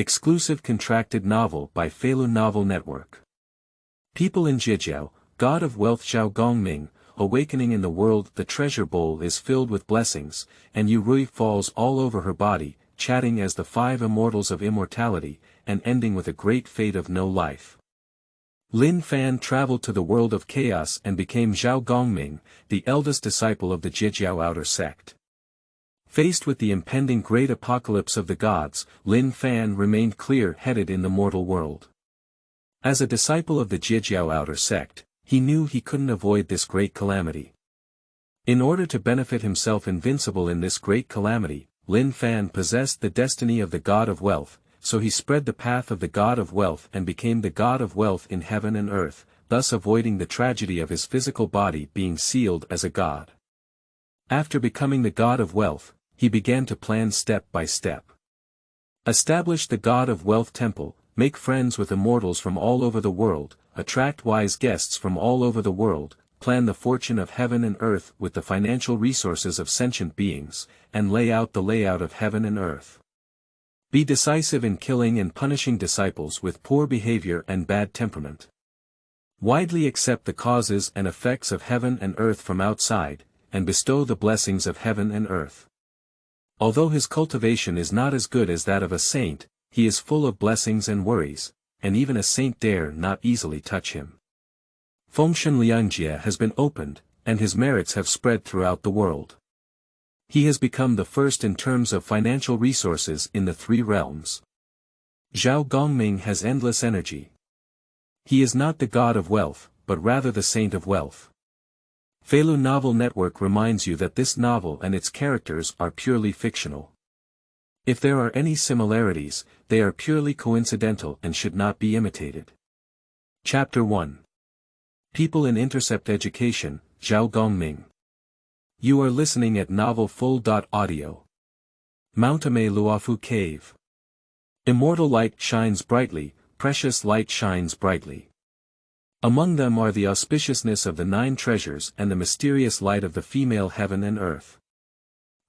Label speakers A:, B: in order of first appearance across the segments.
A: Exclusive contracted novel by Feilu Novel Network. People in Jiejiao, God of Wealth Zhao Gongming, awakening in the world. The treasure bowl is filled with blessings, and Yu Ruyi falls all over her body, chatting as the Five Immortals of Immortality, and ending with a great fate of no life. Lin Fan traveled to the world of chaos and became Zhao Gongming, the eldest disciple of the Jiejiao outer sect. Faced with the impending great apocalypse of the gods, Lin Fan remained clear-headed in the mortal world. As a disciple of the Jiejiao outer sect, he knew he couldn't avoid this great calamity. In order to benefit himself invincible in this great calamity, Lin Fan possessed the destiny of the God of Wealth, so he spread the path of the God of Wealth and became the God of Wealth in heaven and earth, thus avoiding the tragedy of his physical body being sealed as a god. After becoming the God of Wealth, he began to plan step by step. Establish the God of Wealth temple, make friends with immortals from all over the world, attract wise guests from all over the world, plan the fortune of heaven and earth with the financial resources of sentient beings, and lay out the layout of heaven and earth. Be decisive in killing and punishing disciples with poor behavior and bad temperament. Widely accept the causes and effects of heaven and earth from outside, and bestow the blessings of heaven and earth. Although his cultivation is not as good as that of a saint, he is full of blessings and worries, and even a saint dare not easily touch him. Fengshen Liangjie has been opened, and his merits have spread throughout the world. He has become the first in terms of financial resources in the three realms. Zhao Gongming has endless energy. He is not the God of Wealth, but rather the Saint of Wealth. Feilu Novel Network reminds you that this novel and its characters are purely fictional. If there are any similarities, they are purely coincidental and should not be imitated. Chapter 1. People in Intercept Education, Zhao Gongming. You are listening at novelfull.audio. Mountame Luofu Cave. Immortal light shines brightly, precious light shines brightly. Among them are the auspiciousness of the 9 treasures and the mysterious light of the female heaven and earth.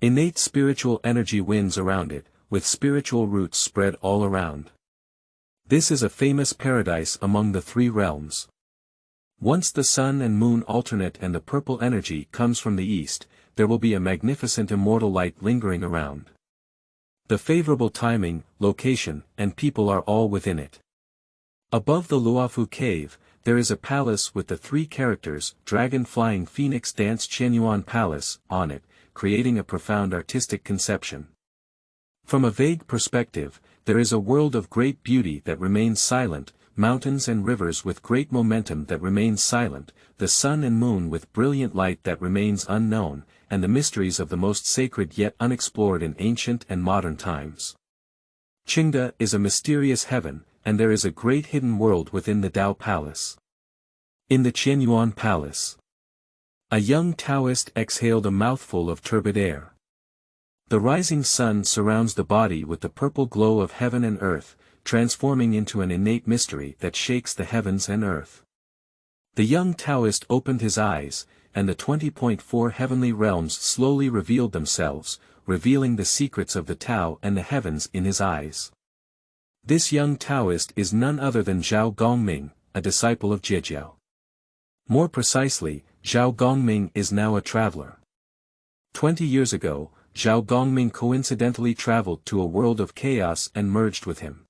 A: Innate spiritual energy winds around it, with spiritual roots spread all around. This is a famous paradise among the 3 realms. Once the sun and moon alternate and the purple energy comes from the east, there will be a magnificent immortal light lingering around. The favorable timing, location, and people are all within it. Above the Luofu cave, there is a palace with the 3 characters, Dragon Flying Phoenix Dance Qianyuan Palace, on it, creating a profound artistic conception. From a vague perspective, there is a world of great beauty that remains silent, mountains and rivers with great momentum that remains silent, the sun and moon with brilliant light that remains unknown, and the mysteries of the most sacred yet unexplored in ancient and modern times. Qingda is a mysterious heaven, and there is a great hidden world within the Tao Palace. In the Qianyuan Palace, a young Taoist exhaled a mouthful of turbid air. The rising sun surrounds the body with the purple glow of heaven and earth, transforming into an innate mystery that shakes the heavens and earth. The young Taoist opened his eyes, and the 20.4 heavenly realms slowly revealed themselves, revealing the secrets of the Tao and the heavens in his eyes. This young Taoist is none other than Zhao Gongming, a disciple of Jiejiao. More precisely, Zhao Gongming is now a traveler. 20 years ago, Zhao Gongming coincidentally traveled to a world of chaos and merged with him.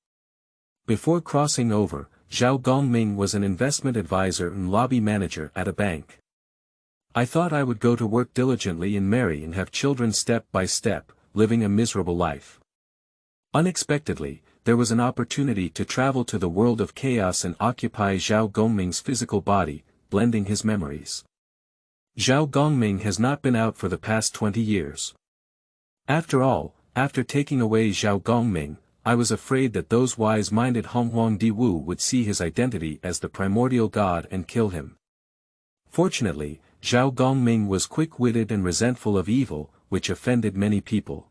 A: Before crossing over, Zhao Gongming was an investment advisor and lobby manager at a bank. I thought I would go to work diligently and marry and have children step by step, living a miserable life. Unexpectedly, there was an opportunity to travel to the world of chaos and occupy Zhao Gongming's physical body, blending his memories. Zhao Gongming has not been out for the past 20 years. After all, after taking away Zhao Gongming, I was afraid that those wise-minded Honghuang Diwu would see his identity as the primordial god and kill him. Fortunately, Zhao Gongming was quick-witted and resentful of evil, which offended many people.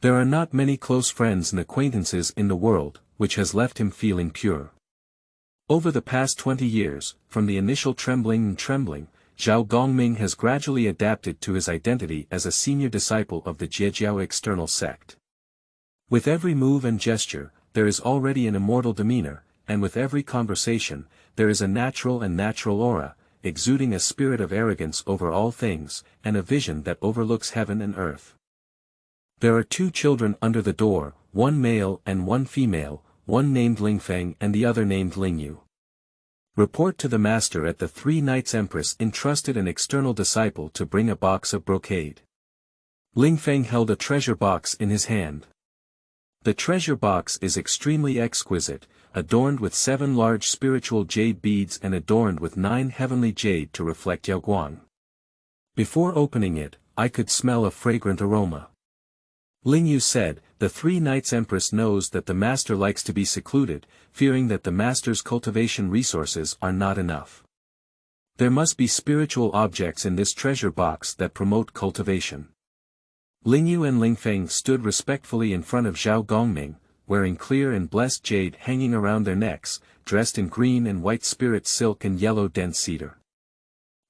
A: There are not many close friends and acquaintances in the world, which has left him feeling pure. Over the past 20 years, from the initial trembling, Zhao Gongming has gradually adapted to his identity as a senior disciple of the Jiejiao external sect. With every move and gesture, there is already an immortal demeanor, and with every conversation, there is a natural aura, exuding a spirit of arrogance over all things, and a vision that overlooks heaven and earth. There are 2 children under the door, one male and one female, one named Lingfeng and the other named Lingyu. Report to the master at the 3 Knights. Empress entrusted an external disciple to bring a box of brocade. Lingfeng held a treasure box in his hand. The treasure box is extremely exquisite, adorned with 7 large spiritual jade beads and adorned with 9 heavenly jade to reflect Yaoguang. Before opening it, I could smell a fragrant aroma. Lingyu said, the 3 Knights. Empress knows that the master likes to be secluded, fearing that the master's cultivation resources are not enough. There must be spiritual objects in this treasure box that promote cultivation. Lingyu and Lingfeng stood respectfully in front of Zhao Gongming, wearing clear and blessed jade hanging around their necks, dressed in green and white spirit silk and yellow dense cedar.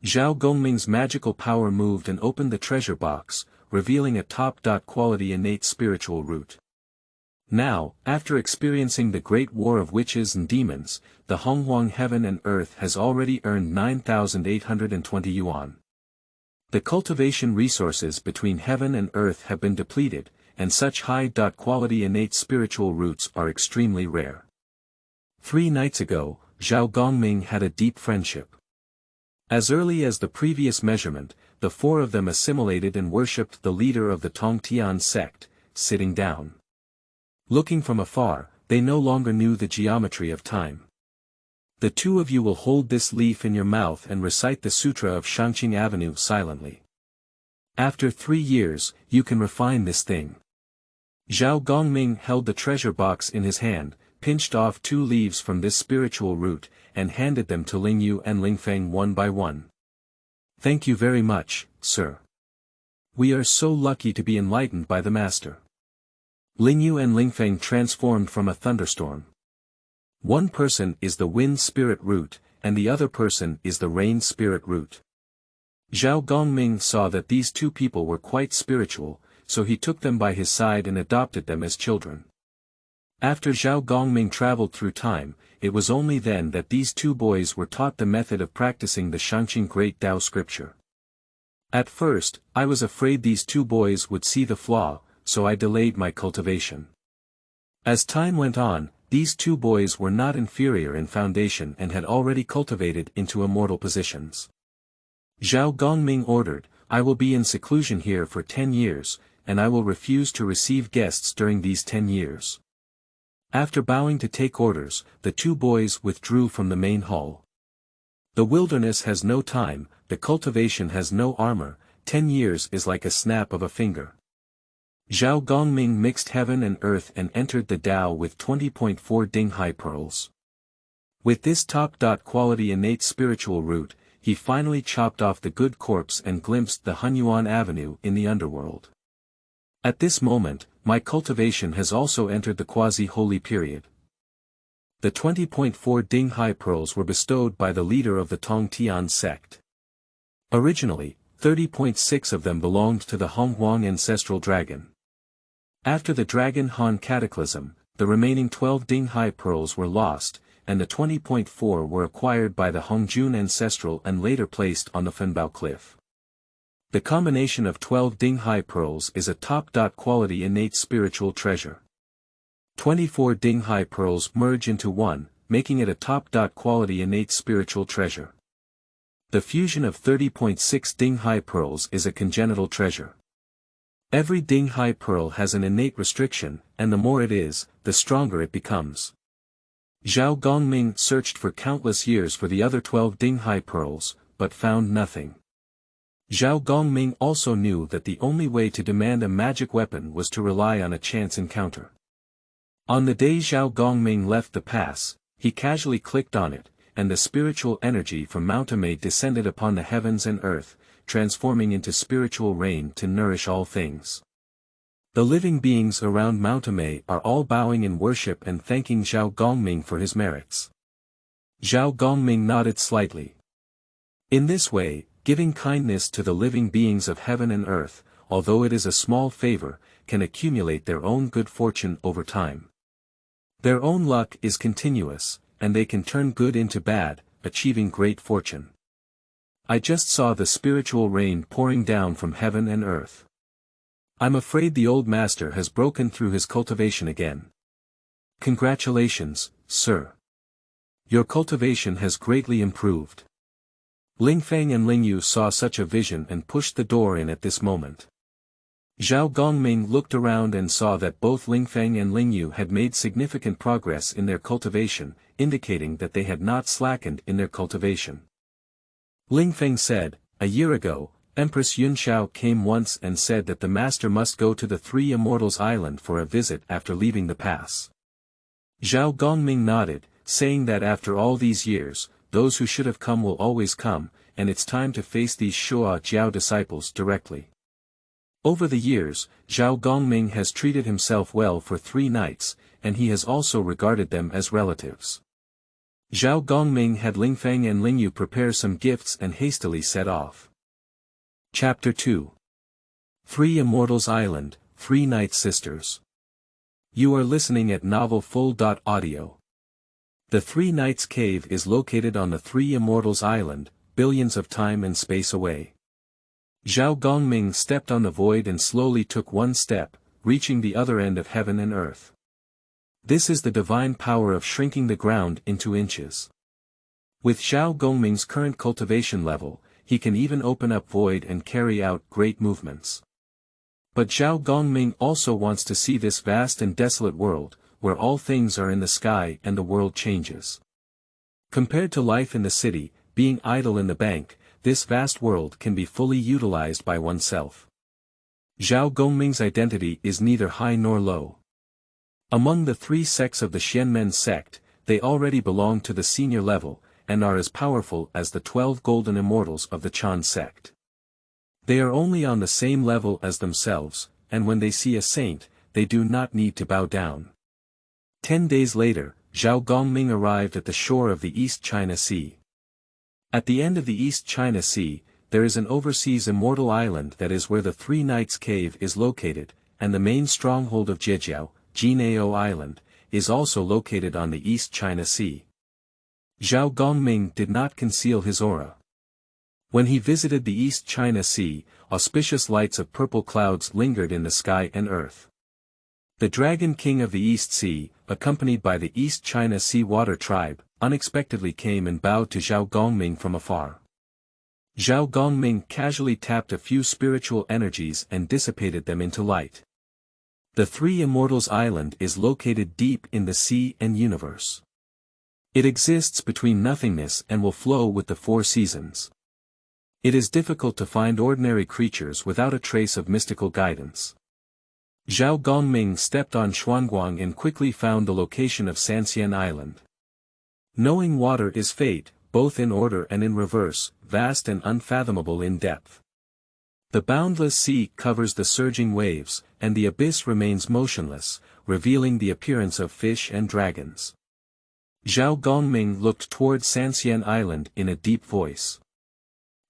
A: Zhao Gongming's magical power moved and opened the treasure box, revealing a top-quality innate spiritual root. Now, after experiencing the great war of witches and demons, the Honghuang heaven and earth has already earned 9,820 yuan. The cultivation resources between heaven and earth have been depleted, and such high-quality innate spiritual roots are extremely rare. 3 nights ago, Zhao Gongming had a deep friendship. As early as the previous measurement, the 4 of them assimilated and worshipped the leader of the Tongtian sect, sitting down. Looking from afar, they no longer knew the geometry of time. The 2 of you will hold this leaf in your mouth and recite the Sutra of Shangqing Avenue silently. After 3 years, you can refine this thing. Zhao Gongming held the treasure box in his hand, pinched off 2 leaves from this spiritual root, and handed them to Lingyu and Lingfeng one by one. Thank you very much, sir. We are so lucky to be enlightened by the master. Lingyu and Lingfeng transformed from a thunderstorm. One person is the wind spirit root, and the other person is the rain spirit root. Zhao Gongming saw that these 2 people were quite spiritual, so he took them by his side and adopted them as children. After Zhao Gongming traveled through time, it was only then that these 2 boys were taught the method of practicing the Shangqing Great Tao scripture. At first, I was afraid these 2 boys would see the flaw, so I delayed my cultivation. As time went on, these 2 boys were not inferior in foundation and had already cultivated into immortal positions. Zhao Gongming ordered, I will be in seclusion here for 10 years, and I will refuse to receive guests during these 10 years. After bowing to take orders, the 2 boys withdrew from the main hall. The wilderness has no time, the cultivation has no armor, 10 years is like a snap of a finger. Zhao Gongming mixed heaven and earth and entered the Tao with 20.4 Dinghai pearls. With this top-quality innate spiritual root, he finally chopped off the good corpse and glimpsed the Hunyuan Avenue in the underworld. At this moment, my cultivation has also entered the quasi-holy period. The 20.4 Dinghai pearls were bestowed by the leader of the Tongtian sect. Originally, 30.6 of them belonged to the Honghuang ancestral dragon. After the Dragon Han cataclysm, the remaining 12 Dinghai pearls were lost, and the 20.4 were acquired by the Hongjun ancestral and later placed on the Fenbao cliff. The combination of 12 Dinghai pearls is a top-quality innate spiritual treasure. 24 Dinghai pearls merge into one, making it a top-quality innate spiritual treasure. The fusion of 30.6 Dinghai pearls is a congenital treasure. Every Dinghai pearl has an innate restriction, and the more it is, the stronger it becomes. Zhao Gongming searched for countless years for the other 12 Dinghai pearls, but found nothing. Zhao Gongming also knew that the only way to demand a magic weapon was to rely on a chance encounter. On the day Zhao Gongming left the pass, he casually clicked on it, and the spiritual energy from Mount Amei descended upon the heavens and earth, transforming into spiritual rain to nourish all things. The living beings around Mount Amei are all bowing in worship and thanking Zhao Gongming for his merits. Zhao Gongming nodded slightly. In this way, giving kindness to the living beings of heaven and earth, although it is a small favor, can accumulate their own good fortune over time. Their own luck is continuous, and they can turn good into bad, achieving great fortune. I just saw the spiritual rain pouring down from heaven and earth. I'm afraid the old master has broken through his cultivation again. Congratulations, sir. Your cultivation has greatly improved. Lingfeng and Lingyu saw such a vision and pushed the door in at this moment. Zhao Gongming looked around and saw that both Lingfeng and Lingyu had made significant progress in their cultivation, indicating that they had not slackened in their cultivation. Lingfeng said, "A year ago, Empress Yunxiao came once and said that the master must go to the Three Immortals Island for a visit after leaving the pass." Zhao Gongming nodded, saying that after all these years, those who should have come will always come, and it's time to face these Shua Jiao disciples directly. Over the years, Zhao Gongming has treated himself well for 3 nights, and he has also regarded them as relatives. Zhao Gongming had Lingfeng and Lingyu prepare some gifts and hastily set off. Chapter 2. 3 Immortals Island, 3 Night Sisters. You are listening at novelfull.audio. The 3 Nights Cave is located on the 3 Immortals Island, billions of time and space away. Zhao Gongming stepped on the void and slowly took one step, reaching the other end of heaven and earth. This is the divine power of shrinking the ground into inches. With Zhao Gongming's current cultivation level, he can even open up void and carry out great movements. But Zhao Gongming also wants to see this vast and desolate world, where all things are in the sky and the world changes. Compared to life in the city, being idle in the bank, this vast world can be fully utilized by oneself. Zhao Gongming's identity is neither high nor low. Among the 3 sects of the Xianmen sect, they already belong to the senior level, and are as powerful as the 12 golden immortals of the Chan sect. They are only on the same level as themselves, and when they see a saint, they do not need to bow down. 10 days later, Zhao Gongming arrived at the shore of the East China Sea. At the end of the East China Sea, there is an overseas immortal island that is where the 3 Nights Cave is located, and the main stronghold of Jiejiao, Jiejiao Island, is also located on the East China Sea. Zhao Gongming did not conceal his aura. When he visited the East China Sea, auspicious lights of purple clouds lingered in the sky and earth. The Dragon King of the East Sea, accompanied by the East China Sea Water Tribe, unexpectedly came and bowed to Zhao Gongming from afar. Zhao Gongming casually tapped a few spiritual energies and dissipated them into light. The 3 Immortals Island is located deep in the sea and universe. It exists between nothingness and will flow with the 4 seasons. It is difficult to find ordinary creatures without a trace of mystical guidance. Zhao Gongming stepped on Xuanguang and quickly found the location of Sanxian Island. Knowing water is fate, both in order and in reverse, vast and unfathomable in depth. The boundless sea covers the surging waves, and the abyss remains motionless, revealing the appearance of fish and dragons. Zhao Gongming looked toward Sanxian Island in a deep voice.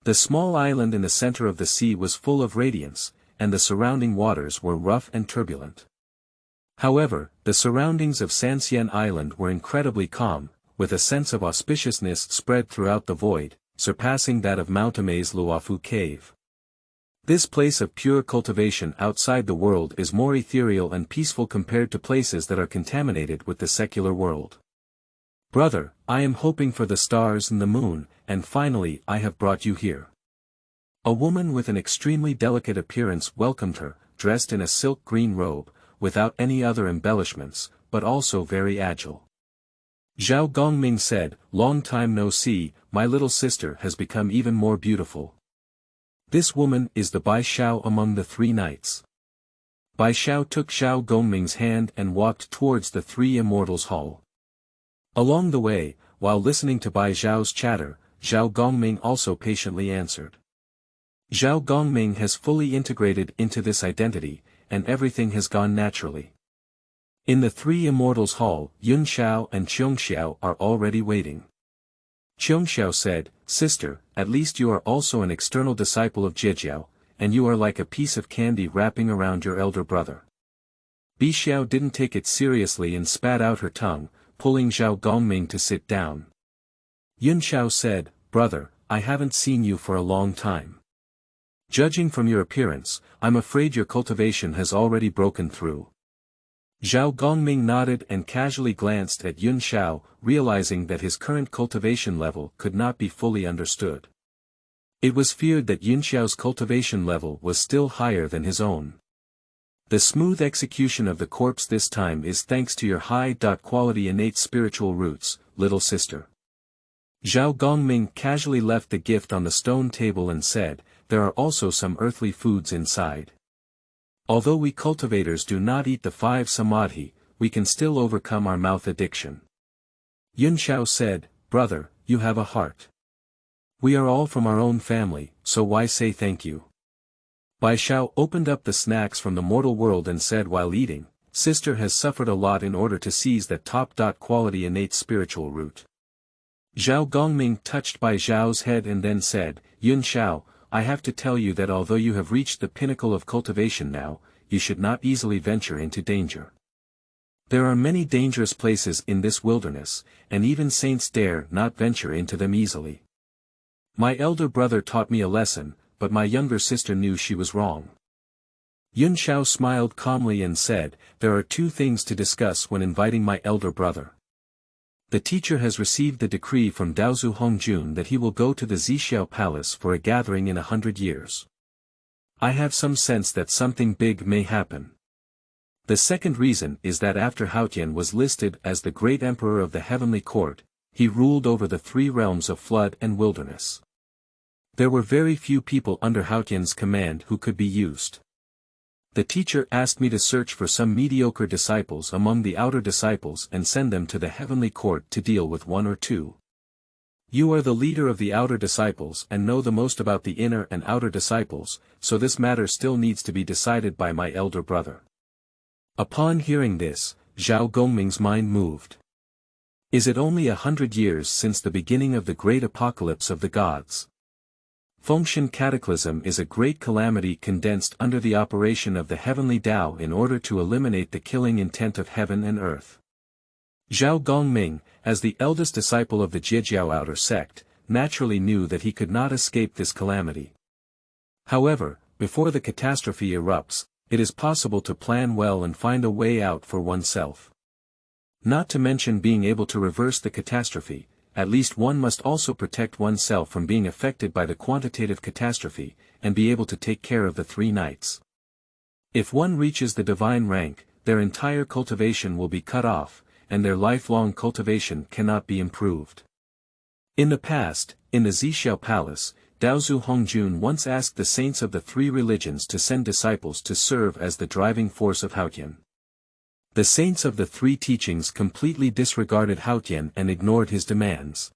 A: The small island in the center of the sea was full of radiance, and the surrounding waters were rough and turbulent. However, the surroundings of Sanxian Island were incredibly calm, with a sense of auspiciousness spread throughout the void, surpassing that of Mount Ame's Luofu Cave. This place of pure cultivation outside the world is more ethereal and peaceful compared to places that are contaminated with the secular world. Brother, I am hoping for the stars and the moon, and finally I have brought you here. A woman with an extremely delicate appearance welcomed her, dressed in a silk green robe, without any other embellishments, but also very agile. Zhao Gongming said, "Long time no see, my little sister has become even more beautiful." This woman is the Bai Xiao among the 3 knights. Bai Xiao took Zhao Gongming's hand and walked towards the 3 Immortals Hall. Along the way, while listening to Bai Xiao's chatter, Zhao Gongming also patiently answered. Zhao Gongming has fully integrated into this identity, and everything has gone naturally. In the 3 Immortals Hall, Yunxiao and Qiongxiao are already waiting. Qiongxiao said, "Sister, at least you are also an external disciple of Jiejiao, and you are like a piece of candy wrapping around your elder brother." Bixiao didn't take it seriously and spat out her tongue, pulling Zhao Gongming to sit down. Yunxiao said, "Brother, I haven't seen you for a long time. Judging from your appearance, I'm afraid your cultivation has already broken through." Zhao Gongming nodded and casually glanced at Yunxiao, realizing that his current cultivation level could not be fully understood. It was feared that Yunxiao's cultivation level was still higher than his own. The smooth execution of the corpse this time is thanks to your high-quality innate spiritual roots, little sister. Zhao Gongming casually left the gift on the stone table and said, "There are also some earthly foods inside. Although we cultivators do not eat the 5 samadhi, we can still overcome our mouth addiction." Yunxiao said, "Brother, you have a heart. We are all from our own family, so why say thank you?" Bixiao opened up the snacks from the mortal world and said while eating, "Sister has suffered a lot in order to seize that top-quality innate spiritual root." Zhao Gongming touched Baixiao's head and then said, "Yunxiao, I have to tell you that although you have reached the pinnacle of cultivation now, you should not easily venture into danger. There are many dangerous places in this wilderness, and even saints dare not venture into them easily. My elder brother taught me a lesson, but my younger sister knew she was wrong." Yunxiao smiled calmly and said, "There are 2 things to discuss when inviting my elder brother. The teacher has received the decree from Daozu Hongjun that he will go to the Jiejiao palace for a gathering in 100 years. I have some sense that something big may happen. The second reason is that after Haotian was listed as the great emperor of the heavenly court, he ruled over the 3 realms of flood and wilderness. There were very few people under Haotian's command who could be used. The teacher asked me to search for some mediocre disciples among the outer disciples and send them to the heavenly court to deal with 1 or 2. You are the leader of the outer disciples and know the most about the inner and outer disciples, so this matter still needs to be decided by my elder brother." Upon hearing this, Zhao Gongming's mind moved. Is it only 100 years since the beginning of the great apocalypse of the gods? Fengshen cataclysm is a great calamity condensed under the operation of the heavenly Tao in order to eliminate the killing intent of heaven and earth. Zhao Gongming, as the eldest disciple of the Jiejiao outer sect, naturally knew that he could not escape this calamity. However, before the catastrophe erupts, it is possible to plan well and find a way out for oneself. Not to mention being able to reverse the catastrophe, at least one must also protect oneself from being affected by the quantitative catastrophe, and be able to take care of the 3 knights. If one reaches the divine rank, their entire cultivation will be cut off, and their lifelong cultivation cannot be improved. In the past, in the Jiejiao palace, Daozu Hongjun once asked the saints of the 3 religions to send disciples to serve as the driving force of Haotian. The saints of the 3 teachings completely disregarded Haotian and ignored his demands.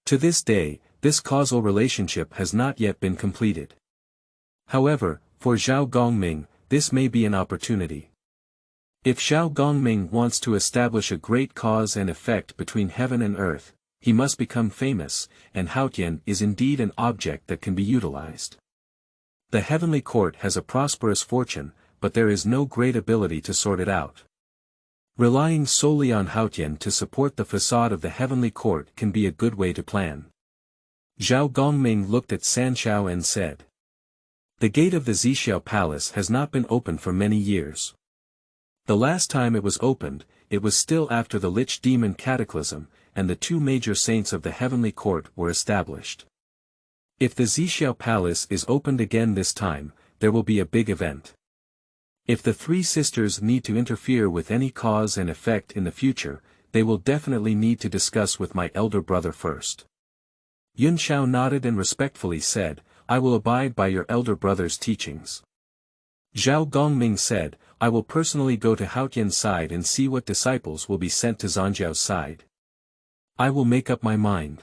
A: To this day, this causal relationship has not yet been completed. However, for Zhao Gongming, this may be an opportunity. If Zhao Gongming wants to establish a great cause and effect between heaven and earth, he must become famous, and Haotian is indeed an object that can be utilized. The heavenly court has a prosperous fortune, but there is no great ability to sort it out. Relying solely on Haotian to support the facade of the heavenly court can be a good way to plan. Zhao Gongming looked at Sanxiao and said, "The gate of the Jiejiao palace has not been opened for many years. The last time it was opened, it was still after the Lich Demon cataclysm, and the 2 major saints of the heavenly court were established. If the Jiejiao palace is opened again this time, there will be a big event. If the 3 sisters need to interfere with any cause and effect in the future, they will definitely need to discuss with my elder brother first." Yunxiao nodded and respectfully said, "I will abide by your elder brother's teachings." Zhao Gongming said, "I will personally go to Haotian's side and see what disciples will be sent to Zhongjiao's side. I will make up my mind."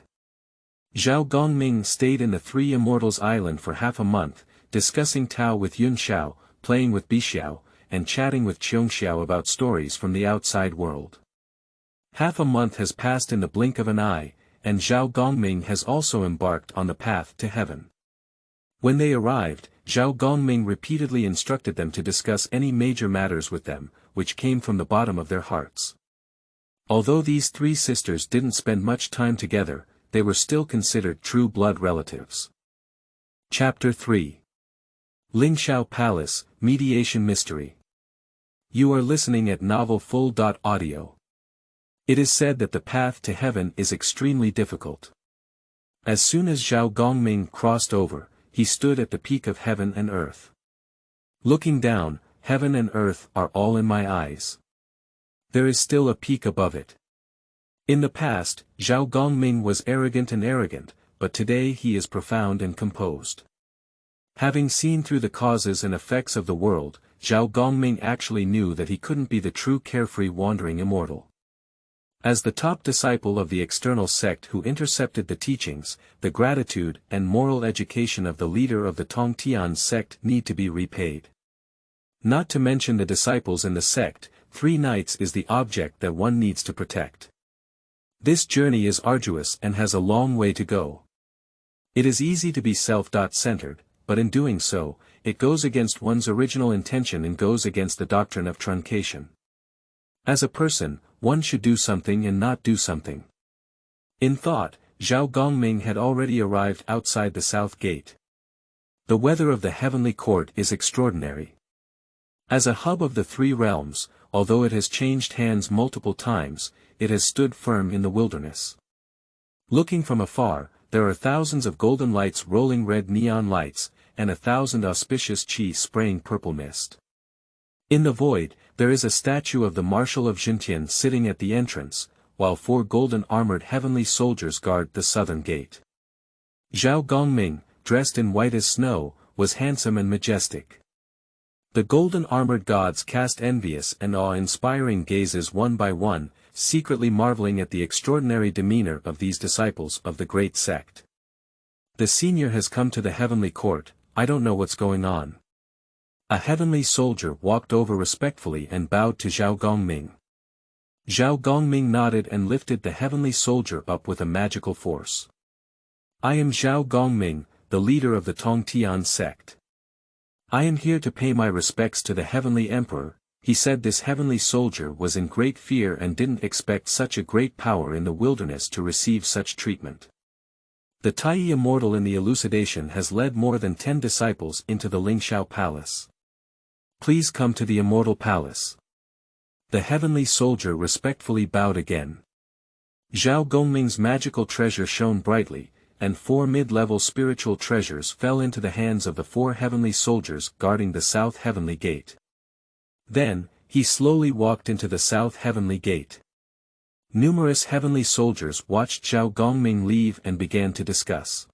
A: Zhao Gongming stayed in the 3 Immortals Island for half a month, discussing Tao with Yunxiao, playing with Bixiao, and chatting with Qiongxiao about stories from the outside world. Half a month has passed in the blink of an eye, and Zhao Gongming has also embarked on the path to heaven. When they arrived, Zhao Gongming repeatedly instructed them to discuss any major matters with them, which came from the bottom of their hearts. Although these three sisters didn't spend much time together, they were still considered true blood relatives. Chapter 3. Lingxiao Palace, Mediation Mystery. You are listening at novelfull.audio. It is said that the path to heaven is extremely difficult. As soon as Zhao Gongming crossed over, he stood at the peak of heaven and earth. Looking down, heaven and earth are all in my eyes. There is still a peak above it. In the past, Zhao Gongming was arrogant, but today he is profound and composed. Having seen through the causes and effects of the world, Zhao Gongming actually knew that he couldn't be the true carefree wandering immortal. As the top disciple of the external sect who intercepted the teachings, the gratitude and moral education of the leader of the Tongtian sect need to be repaid. Not to mention the disciples in the sect, 3 knights is the object that one needs to protect. This journey is arduous and has a long way to go. It is easy to be self-centered, but in doing so, it goes against one's original intention and goes against the doctrine of truncation. As a person, one should do something and not do something. In thought, Zhao Gongming had already arrived outside the south gate. The weather of the heavenly court is extraordinary. As a hub of the 3 realms, although it has changed hands multiple times, it has stood firm in the wilderness. Looking from afar, there are thousands of golden lights rolling red neon lights, and 1,000 auspicious chi spraying purple mist. In the void, there is a statue of the Marshal of Xintian sitting at the entrance, while 4 golden-armored heavenly soldiers guard the southern gate. Zhao Gongming, dressed in white as snow, was handsome and majestic. The golden-armored gods cast envious and awe-inspiring gazes one by one, secretly marveling at the extraordinary demeanor of these disciples of the great sect. The senior has come to the heavenly court, I don't know what's going on. A heavenly soldier walked over respectfully and bowed to Zhao Gongming. Zhao Gongming nodded and lifted the heavenly soldier up with a magical force. I am Zhao Gongming, the leader of the Tongtian sect. I am here to pay my respects to the heavenly emperor. He said this heavenly soldier was in great fear and didn't expect such a great power in the wilderness to receive such treatment. The Tai Immortal in the elucidation has led more than 10 disciples into the Lingxiao Palace. Please come to the Immortal Palace. The heavenly soldier respectfully bowed again. Zhao Gongming's magical treasure shone brightly, and 4 mid-level spiritual treasures fell into the hands of the 4 heavenly soldiers guarding the south heavenly gate. Then, he slowly walked into the south heavenly gate. Numerous heavenly soldiers watched Zhao Gongming leave and began to discuss.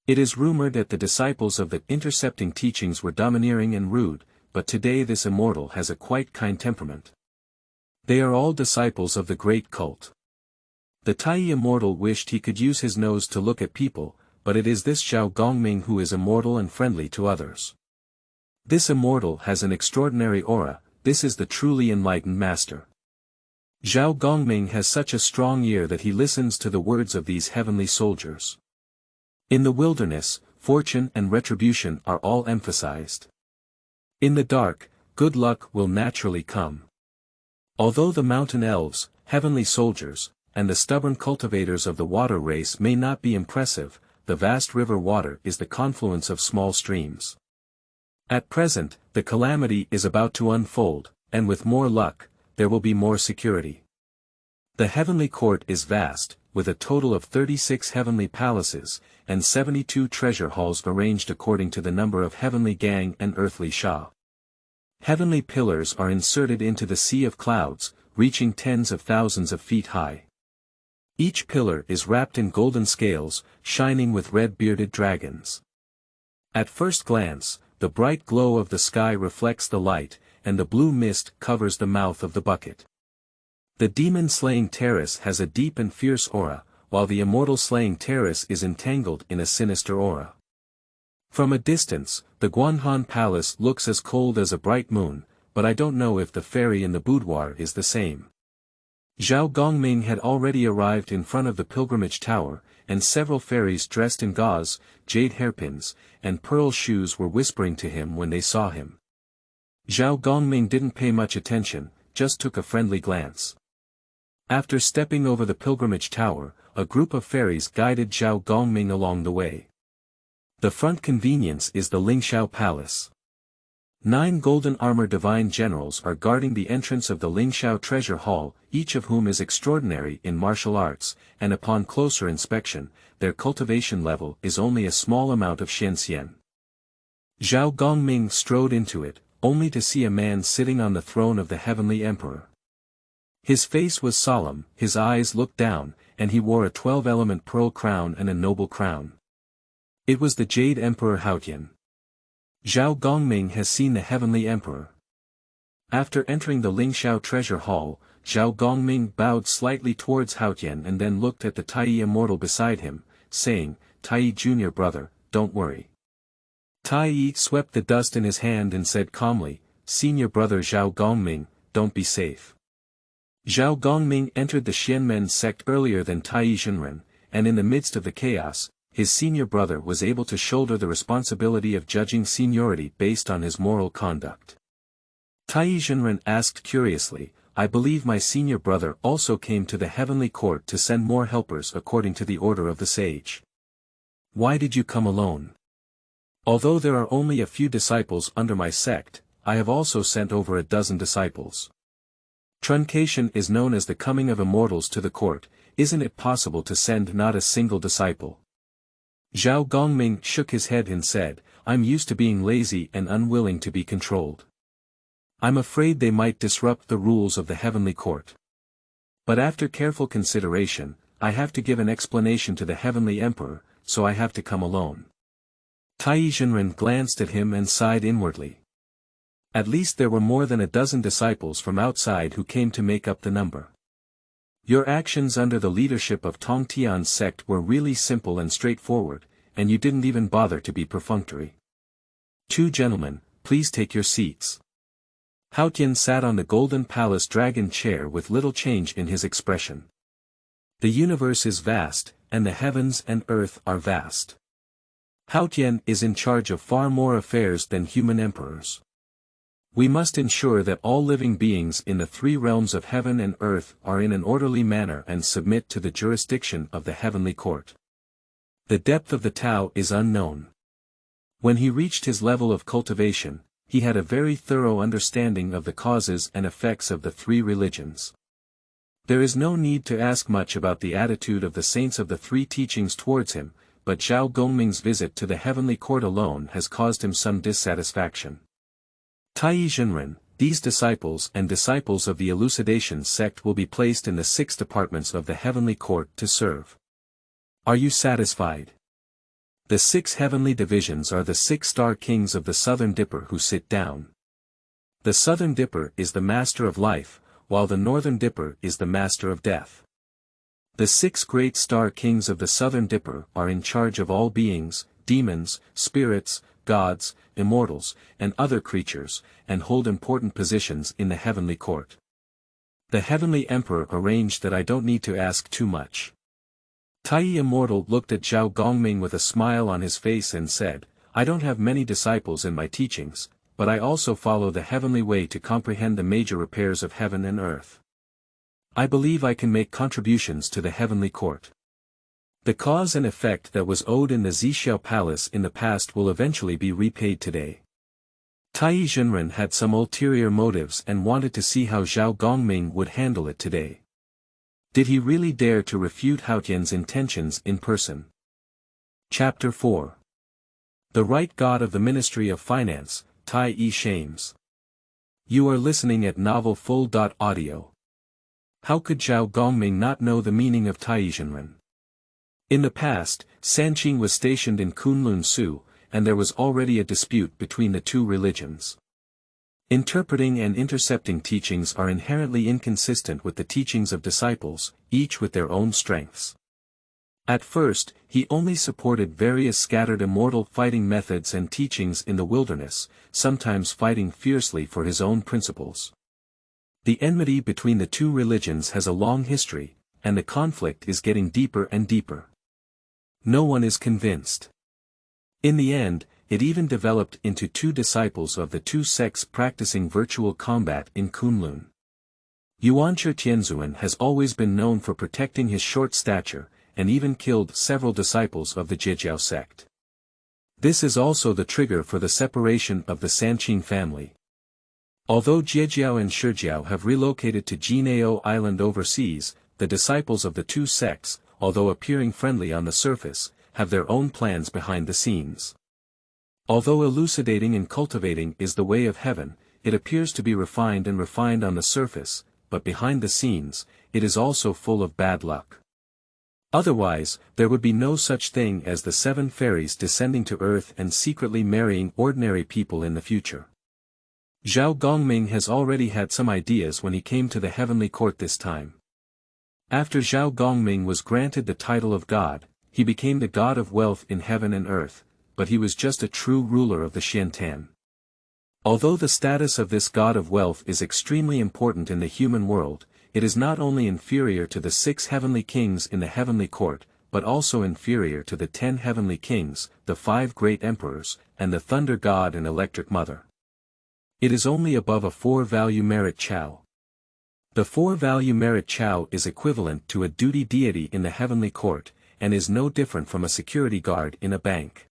A: It is rumored that the disciples of the Intercepting teachings were domineering and rude, but today this immortal has a quite kind temperament. They are all disciples of the great cult. The Tai Immortal wished he could use his nose to look at people, but it is this Zhao Gongming who is immortal and friendly to others. This immortal has an extraordinary aura, this is the truly enlightened master. Zhao Gongming has such a strong ear that he listens to the words of these heavenly soldiers. In the wilderness, fortune and retribution are all emphasized. In the dark, good luck will naturally come. Although the mountain elves, heavenly soldiers, and the stubborn cultivators of the water race may not be impressive, the vast river water is the confluence of small streams. At present, the calamity is about to unfold, and with more luck, there will be more security. The heavenly court is vast, with a total of 36 heavenly palaces, and 72 treasure halls arranged according to the number of heavenly gang and earthly sha. Heavenly pillars are inserted into the sea of clouds, reaching tens of thousands of feet high. Each pillar is wrapped in golden scales, shining with red-bearded dragons. At first glance, the bright glow of the sky reflects the light, and the blue mist covers the mouth of the bucket. The demon-slaying terrace has a deep and fierce aura, while the immortal-slaying terrace is entangled in a sinister aura. From a distance, the Guanhan Palace looks as cold as a bright moon, but I don't know if the fairy in the boudoir is the same. Zhao Gongming had already arrived in front of the pilgrimage tower, and several fairies dressed in gauze, jade hairpins, and pearl shoes were whispering to him when they saw him. Zhao Gongming didn't pay much attention, just took a friendly glance. After stepping over the pilgrimage tower, a group of fairies guided Zhao Gongming along the way. The front convenience is the Lingxiao Palace. 9 golden armor divine generals are guarding the entrance of the Lingxiao treasure hall, each of whom is extraordinary in martial arts, and upon closer inspection, their cultivation level is only a small amount of xianxian. Zhao Gongming strode into it, only to see a man sitting on the throne of the heavenly emperor. His face was solemn, his eyes looked down, and he wore a 12-element pearl crown and a noble crown. It was the Jade Emperor Haotian. Zhao Gongming has seen the heavenly emperor. After entering the Lingxiao treasure hall, Zhao Gongming bowed slightly towards Haotian and then looked at the Tai Immortal beside him, saying, "Tai Junior brother, don't worry." Tai swept the dust in his hand and said calmly, "Senior brother Zhao Gongming, don't be safe." Zhao Gongming entered the Xianmen sect earlier than Tai Zhenren, and in the midst of the chaos, his senior brother was able to shoulder the responsibility of judging seniority based on his moral conduct. Tai Zhenren asked curiously, "I believe my senior brother also came to the heavenly court to send more helpers according to the order of the sage. Why did you come alone?" "Although there are only a few disciples under my sect, I have also sent over a dozen disciples. Truncation is known as the coming of immortals to the court, isn't it possible to send not a single disciple?" Zhao Gongming shook his head and said, "I'm used to being lazy and unwilling to be controlled. I'm afraid they might disrupt the rules of the heavenly court. But after careful consideration, I have to give an explanation to the heavenly emperor, so I have to come alone." Tai Zhenren glanced at him and sighed inwardly. At least there were more than a dozen disciples from outside who came to make up the number. "Your actions under the leadership of Tongtian's sect were really simple and straightforward, and you didn't even bother to be perfunctory. 2 gentlemen, please take your seats." Haotian sat on the golden palace dragon chair with little change in his expression. The universe is vast, and the heavens and earth are vast. Haotian is in charge of far more affairs than human emperors. We must ensure that all living beings in the 3 realms of heaven and earth are in an orderly manner and submit to the jurisdiction of the heavenly court. The depth of the Tao is unknown. When he reached his level of cultivation, he had a very thorough understanding of the causes and effects of the 3 religions. There is no need to ask much about the attitude of the saints of the 3 teachings towards him, but Zhao Gongming's visit to the heavenly court alone has caused him some dissatisfaction. Tai Zhenren, these disciples and disciples of the elucidation sect will be placed in the 6 departments of the heavenly court to serve. Are you satisfied? The 6 heavenly divisions are the 6 star kings of the Southern Dipper who sit down. The Southern Dipper is the master of life, while the Northern Dipper is the master of death. The 6 great star kings of the Southern Dipper are in charge of all beings, demons, spirits, gods, immortals, and other creatures, and hold important positions in the heavenly court. The heavenly emperor arranged that I don't need to ask too much. Tai Immortal looked at Zhao Gongming with a smile on his face and said, "I don't have many disciples in my teachings, but I also follow the heavenly way to comprehend the major repairs of heaven and earth. I believe I can make contributions to the heavenly court. The cause and effect that was owed in the Jiejiao palace in the past will eventually be repaid today." Tai Zhenren had some ulterior motives and wanted to see how Zhao Gongming would handle it today. Did he really dare to refute Haotian's intentions in person? Chapter 4. The Right God of the Ministry of Finance, Tai Shames. You are listening at novelfull.audio. How could Zhao Gongming not know the meaning of Tai Zhenren? In the past, Sanqing was stationed in Kunlun Su, and there was already a dispute between the 2 religions. Interpreting and intercepting teachings are inherently inconsistent with the teachings of disciples, each with their own strengths. At first, he only supported various scattered immortal fighting methods and teachings in the wilderness, sometimes fighting fiercely for his own principles. The enmity between the 2 religions has a long history, and the conflict is getting deeper and deeper. No one is convinced. In the end, it even developed into two disciples of the two sects practicing virtual combat in Kunlun. Yuanche Tianzuan has always been known for protecting his short stature, and even killed several disciples of the Jiejiao sect. This is also the trigger for the separation of the Sanqing family. Although Jiejiao and Shijiao have relocated to Jinao Island overseas, the disciples of the two sects, although appearing friendly on the surface, have their own plans behind the scenes. Although elucidating and cultivating is the way of heaven, it appears to be refined on the surface, but behind the scenes, it is also full of bad luck. Otherwise, there would be no such thing as the 7 fairies descending to earth and secretly marrying ordinary people in the future. Zhao Gongming has already had some ideas when he came to the heavenly court this time. After Zhao Gongming was granted the title of God, he became the god of wealth in heaven and earth, but he was just a true ruler of the Xiantan. Although the status of this god of wealth is extremely important in the human world, it is not only inferior to the 6 heavenly kings in the heavenly court, but also inferior to the 10 heavenly kings, the 5 great emperors, and the thunder god and electric mother. It is only above a 4-value merit Chao. The 4-value merit Chao is equivalent to a duty deity in the heavenly court, and is no different from a security guard in a bank.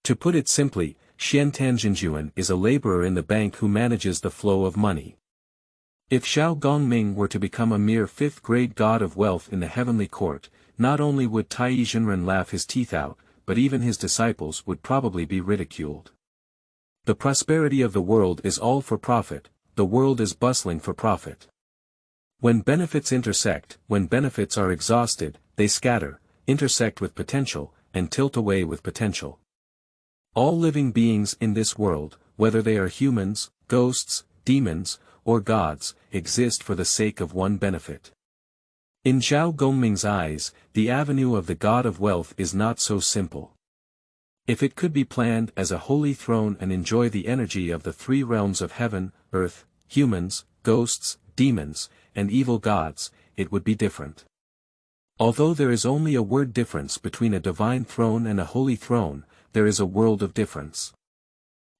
A: To put it simply, Xiantan Jinjuan is a laborer in the bank who manages the flow of money. If Zhao Gongming were to become a mere 5th-grade god of wealth in the heavenly court, not only would Tai Zhenren laugh his teeth out, but even his disciples would probably be ridiculed. The prosperity of the world is all for profit, the world is bustling for profit. When benefits intersect, when benefits are exhausted, they scatter, intersect with potential, and tilt away with potential. All living beings in this world, whether they are humans, ghosts, demons, or gods, exist for the sake of one benefit. In Zhao Gongming's eyes, the avenue of the god of wealth is not so simple. If it could be planned as a holy throne and enjoy the energy of the 3 realms of heaven, earth, humans, ghosts, demons, and evil gods, it would be different. Although there is only a word difference between a divine throne and a holy throne, there is a world of difference.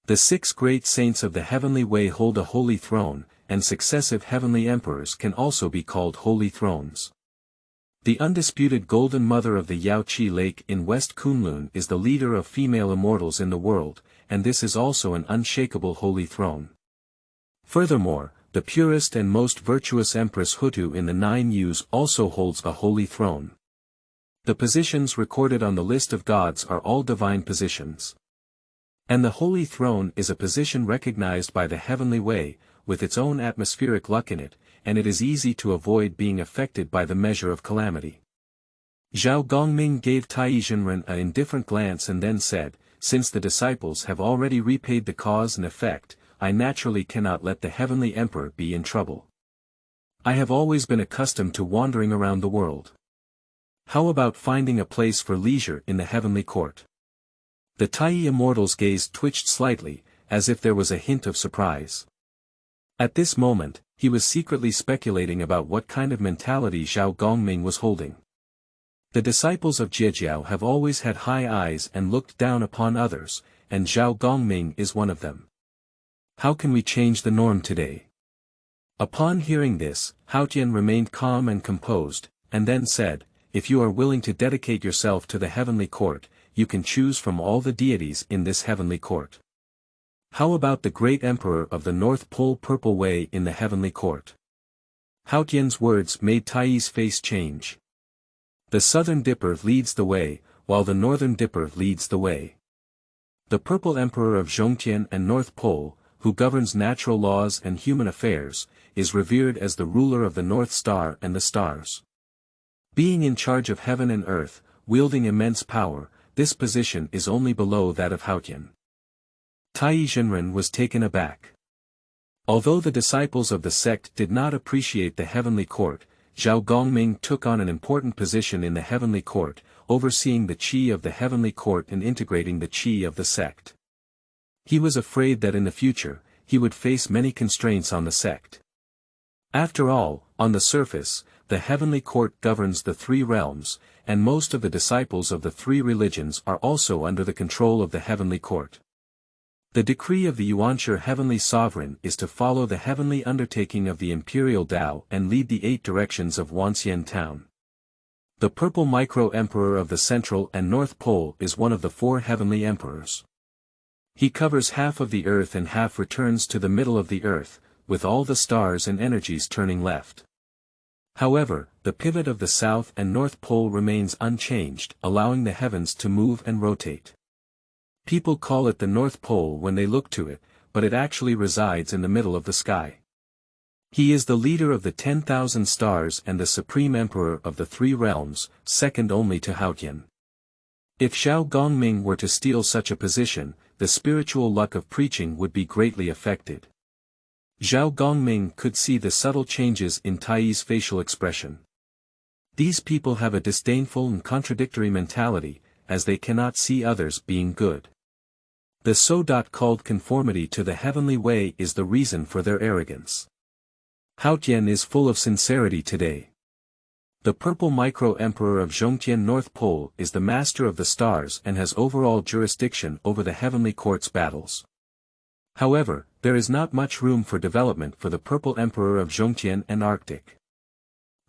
A: The 6 great saints of the heavenly way hold a holy throne, and successive heavenly emperors can also be called holy thrones. The undisputed Golden Mother of the Yaoqi Lake in West Kunlun is the leader of female immortals in the world, and this is also an unshakable holy throne. Furthermore, the purest and most virtuous Empress Hutu in the 9 Yus also holds a holy throne. The positions recorded on the list of gods are all divine positions. And the holy throne is a position recognized by the heavenly way, with its own atmospheric luck in it, and it is easy to avoid being affected by the measure of calamity. Zhao Gongming gave Tai Zhenren an indifferent glance and then said, "Since the disciples have already repaid the cause and effect, I naturally cannot let the heavenly emperor be in trouble. I have always been accustomed to wandering around the world. How about finding a place for leisure in the heavenly court?" The Tai Immortal's gaze twitched slightly, as if there was a hint of surprise. At this moment, he was secretly speculating about what kind of mentality Zhao Gongming was holding. The disciples of Jiejiao have always had high eyes and looked down upon others, and Zhao Gongming is one of them. How can we change the norm today? Upon hearing this, Haotian remained calm and composed, and then said, "If you are willing to dedicate yourself to the heavenly court, you can choose from all the deities in this heavenly court. How about the great emperor of the North Pole Purple Way in the heavenly court?" Haotian's words made Tai's face change. The Southern Dipper leads the way, while the Northern Dipper leads the way. The Purple Emperor of Zhongtian and North Pole, who governs natural laws and human affairs, is revered as the ruler of the North Star and the stars. Being in charge of heaven and earth, wielding immense power, this position is only below that of Haotian. Tai Zhenren was taken aback. Although the disciples of the sect did not appreciate the heavenly court, Zhao Gongming took on an important position in the heavenly court, overseeing the qi of the heavenly court and integrating the qi of the sect. He was afraid that in the future, he would face many constraints on the sect. After all, on the surface, the heavenly court governs the three realms, and most of the disciples of the three religions are also under the control of the heavenly court. The decree of the Yuanshi heavenly sovereign is to follow the heavenly undertaking of the imperial Tao and lead the 8 directions of Wanxian town. The purple micro-emperor of the Central and North Pole is one of the 4 heavenly emperors. He covers half of the earth and half returns to the middle of the earth, with all the stars and energies turning left. However, the pivot of the South and North Pole remains unchanged, allowing the heavens to move and rotate. People call it the North Pole when they look to it, but it actually resides in the middle of the sky. He is the leader of the 10,000 stars and the supreme emperor of the 3 realms, second only to Haotian. If Zhao Gongming were to steal such a position, the spiritual luck of preaching would be greatly affected. Zhao Gongming could see the subtle changes in Taiyi's facial expression. These people have a disdainful and contradictory mentality, as they cannot see others being good. The so-called conformity to the heavenly way is the reason for their arrogance. Haotian is full of sincerity today. The purple micro-emperor of Zhongtian North Pole is the master of the stars and has overall jurisdiction over the heavenly court's battles. However, there is not much room for development for the purple emperor of Zhongtian and Arctic.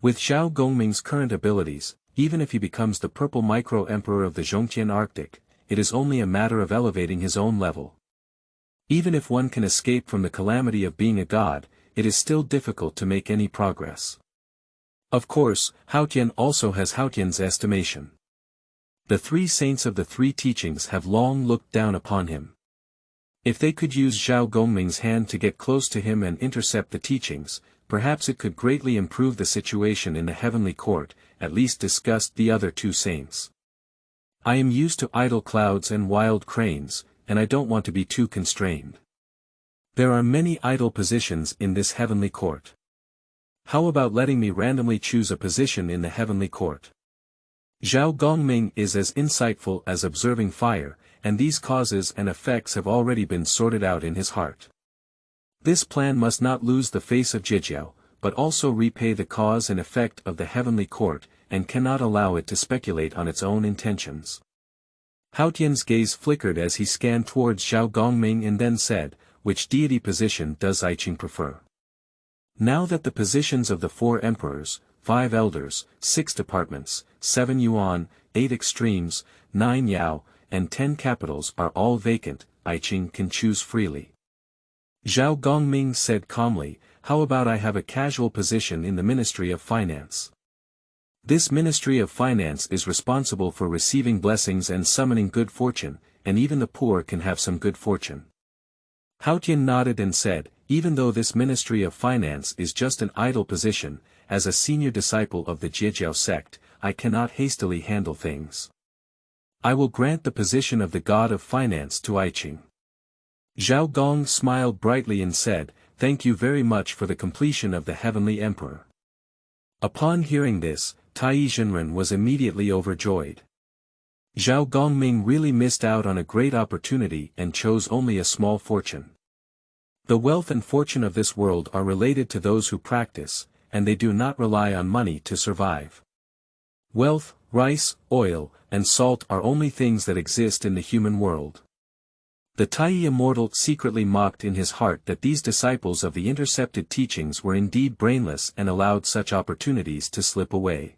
A: With Zhao Gongming's current abilities, even if he becomes the purple micro-emperor of the Zhongtian Arctic, it is only a matter of elevating his own level. Even if one can escape from the calamity of being a god, it is still difficult to make any progress. Of course, Haotian also has Haotian's estimation. The 3 saints of the 3 teachings have long looked down upon him. If they could use Zhao Gongming's hand to get close to him and intercept the teachings, perhaps it could greatly improve the situation in the heavenly court, at least discussed the other 2 saints. I am used to idle clouds and wild cranes, and I don't want to be too constrained. There are many idle positions in this heavenly court. How about letting me randomly choose a position in the heavenly court? Zhao Gongming is as insightful as observing fire, and these causes and effects have already been sorted out in his heart. This plan must not lose the face of Jiejiao, but also repay the cause and effect of the heavenly court, and cannot allow it to speculate on its own intentions. Haotian's gaze flickered as he scanned towards Zhao Gongming and then said, "Which deity position does I Ching prefer?" Now that the positions of the 4 emperors, 5 elders, 6 departments, 7 yuan, 8 extremes, 9 yao, and 10 capitals are all vacant, I Ching can choose freely. Zhao Gongming said calmly, "How about I have a casual position in the Ministry of Finance?" This Ministry of Finance is responsible for receiving blessings and summoning good fortune, and even the poor can have some good fortune. Haotian nodded and said, "Even though this Ministry of Finance is just an idle position, as a senior disciple of the Jiejiao sect, I cannot hastily handle things. I will grant the position of the God of Finance to I Ching." Zhao Gong smiled brightly and said, "Thank you very much for the completion of the Heavenly Emperor." Upon hearing this, Taiyi Zhenren was immediately overjoyed. Zhao Gongming really missed out on a great opportunity and chose only a small fortune. The wealth and fortune of this world are related to those who practice, and they do not rely on money to survive. Wealth, rice, oil, and salt are only things that exist in the human world. The Taiyi Immortal secretly mocked in his heart that these disciples of the intercepted teachings were indeed brainless and allowed such opportunities to slip away.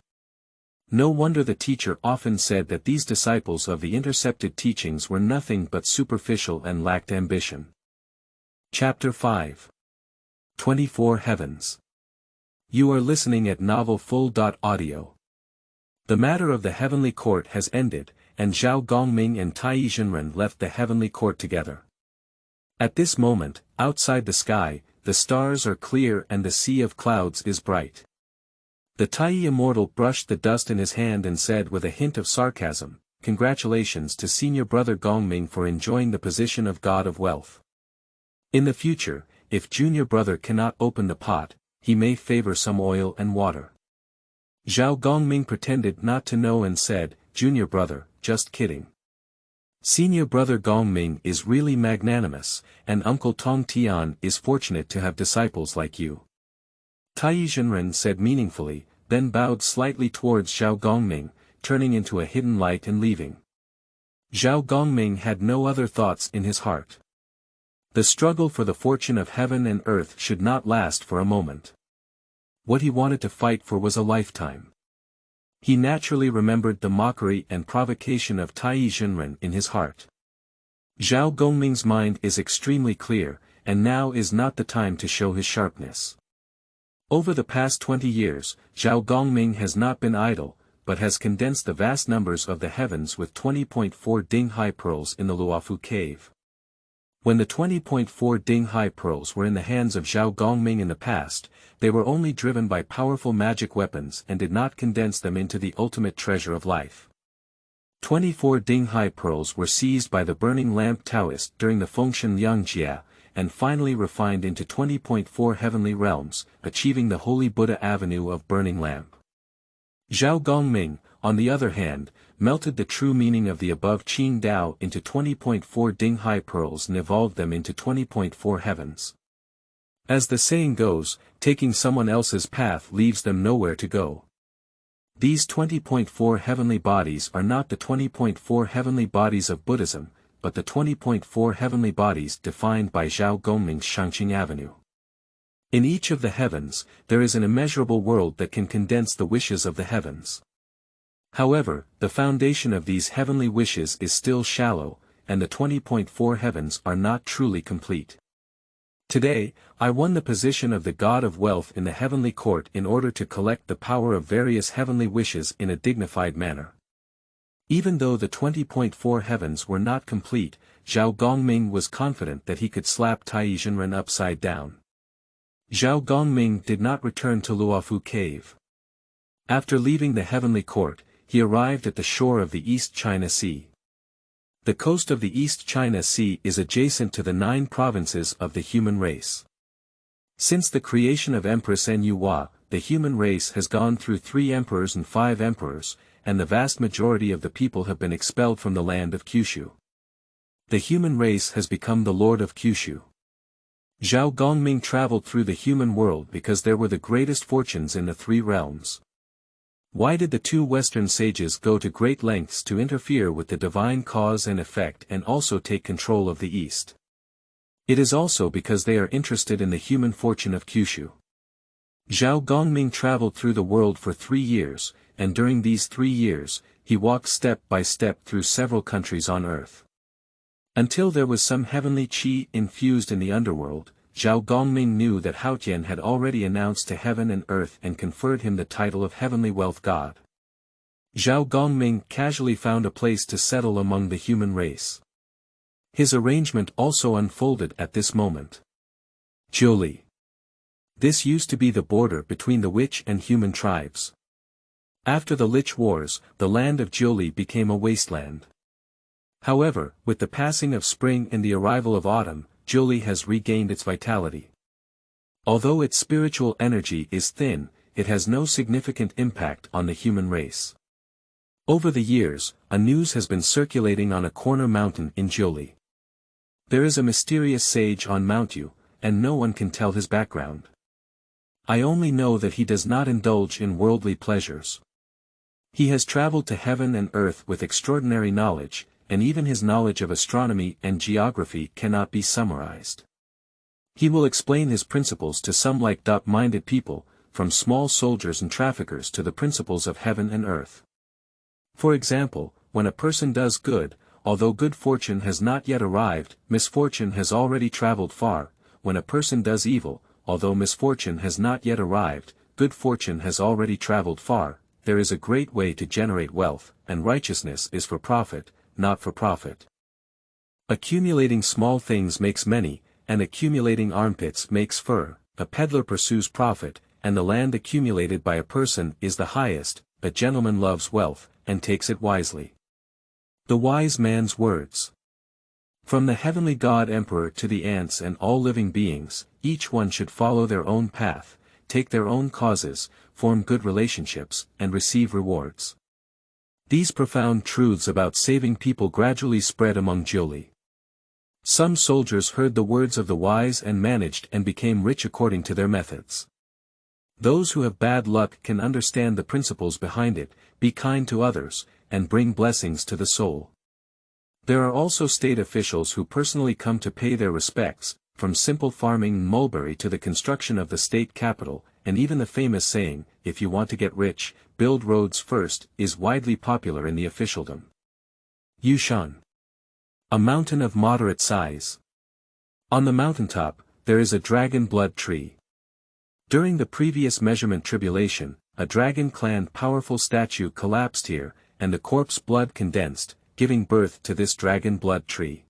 A: No wonder the teacher often said that these disciples of the intercepted teachings were nothing but superficial and lacked ambition. Chapter 5. 24 Heavens. You are listening at novelfull.audio. The matter of the heavenly court has ended, and Zhao Gongming and Taiyi Zhenren left the heavenly court together. At this moment, outside the sky, the stars are clear and the sea of clouds is bright. The Taiyi Immortal brushed the dust in his hand and said with a hint of sarcasm, "Congratulations to senior brother Gongming for enjoying the position of God of Wealth. In the future, if junior brother cannot open the pot, he may favor some oil and water." Zhao Gongming pretended not to know and said, "Junior brother, just kidding. Senior brother Gongming is really magnanimous, and Uncle Tong Tian is fortunate to have disciples like you." Taiyi Zhenren said meaningfully, then bowed slightly towards Zhao Gongming, turning into a hidden light and leaving. Zhao Gongming had no other thoughts in his heart. The struggle for the fortune of heaven and earth should not last for a moment. What he wanted to fight for was a lifetime. He naturally remembered the mockery and provocation of Tai Zhenren in his heart. Zhao Gongming's mind is extremely clear, and now is not the time to show his sharpness. Over the past 20 years, Zhao Gongming has not been idle, but has condensed the vast numbers of the heavens with 20.4 Ding-Hai pearls in the Luofu cave. When the 20.4 Ding-Hai pearls were in the hands of Zhao Gongming in the past, they were only driven by powerful magic weapons and did not condense them into the ultimate treasure of life. 24 Ding-Hai pearls were seized by the burning lamp Taoist during the Fengshen Yangjia, and finally refined into 20.4 heavenly realms, achieving the Holy Buddha Avenue of Burning Lamp. Zhao Gongming, on the other hand, melted the true meaning of the above Qing Dao into 20.4 Ding-Hai pearls and evolved them into 20.4 heavens. As the saying goes, taking someone else's path leaves them nowhere to go. These 20.4 heavenly bodies are not the 20.4 heavenly bodies of Buddhism, but the 20.4 heavenly bodies defined by Zhao Gongming's Shangqing Avenue. In each of the heavens, there is an immeasurable world that can condense the wishes of the heavens. However, the foundation of these heavenly wishes is still shallow, and the 20.4 heavens are not truly complete. Today, I won the position of the God of Wealth in the heavenly court in order to collect the power of various heavenly wishes in a dignified manner. Even though the 20.4 heavens were not complete, Zhao Gongming was confident that he could slap Tai Zhenren upside down. Zhao Gongming did not return to Luofu Cave. After leaving the heavenly court, he arrived at the shore of the East China Sea. The coast of the East China Sea is adjacent to the 9 provinces of the human race. Since the creation of Empress Nua, the human race has gone through 3 emperors and 5 emperors, and the vast majority of the people have been expelled from the land of Kyushu. The human race has become the lord of Kyushu. Zhao Gongming traveled through the human world because there were the greatest fortunes in the 3 realms. Why did the 2 Western sages go to great lengths to interfere with the divine cause and effect and also take control of the East? It is also because they are interested in the human fortune of Kyushu. Zhao Gongming traveled through the world for 3 years, and during these 3 years, he walked step by step through several countries on earth. Until there was some heavenly qi infused in the underworld, Zhao Gongming knew that Haotian had already announced to heaven and earth and conferred him the title of Heavenly Wealth God. Zhao Gongming casually found a place to settle among the human race. His arrangement also unfolded at this moment. Jiuli. This used to be the border between the witch and human tribes. After the Lich Wars, the land of Jiuli became a wasteland. However, with the passing of spring and the arrival of autumn, Jiuli has regained its vitality. Although its spiritual energy is thin, it has no significant impact on the human race. Over the years, a news has been circulating on a corner mountain in Jiuli. There is a mysterious sage on Mount Yu, and no one can tell his background. I only know that he does not indulge in worldly pleasures. He has traveled to heaven and earth with extraordinary knowledge, and even his knowledge of astronomy and geography cannot be summarized. He will explain his principles to some like minded people, from small soldiers and traffickers to the principles of heaven and earth. For example, when a person does good, although good fortune has not yet arrived, misfortune has already traveled far. When a person does evil, although misfortune has not yet arrived, good fortune has already traveled far. There is a great way to generate wealth, and righteousness is for profit, not for profit. Accumulating small things makes many, and accumulating armpits makes fur. A peddler pursues profit, and the land accumulated by a person is the highest. A gentleman loves wealth, and takes it wisely. The wise man's words. From the heavenly God Emperor to the ants and all living beings, each one should follow their own path, take their own causes, form good relationships, and receive rewards. These profound truths about saving people gradually spread among Jiuli. Some soldiers heard the words of the wise and managed and became rich according to their methods. Those who have bad luck can understand the principles behind it, be kind to others, and bring blessings to the soul. There are also state officials who personally come to pay their respects, from simple farming in Mulberry to the construction of the state capital, and even the famous saying, "If you want to get rich, build roads first," is widely popular in the officialdom. Yushan. A mountain of moderate size. On the mountaintop, there is a dragon blood tree. During the previous measurement tribulation, a dragon clan powerful statue collapsed here, and the corpse blood condensed, giving birth to this dragon blood tree.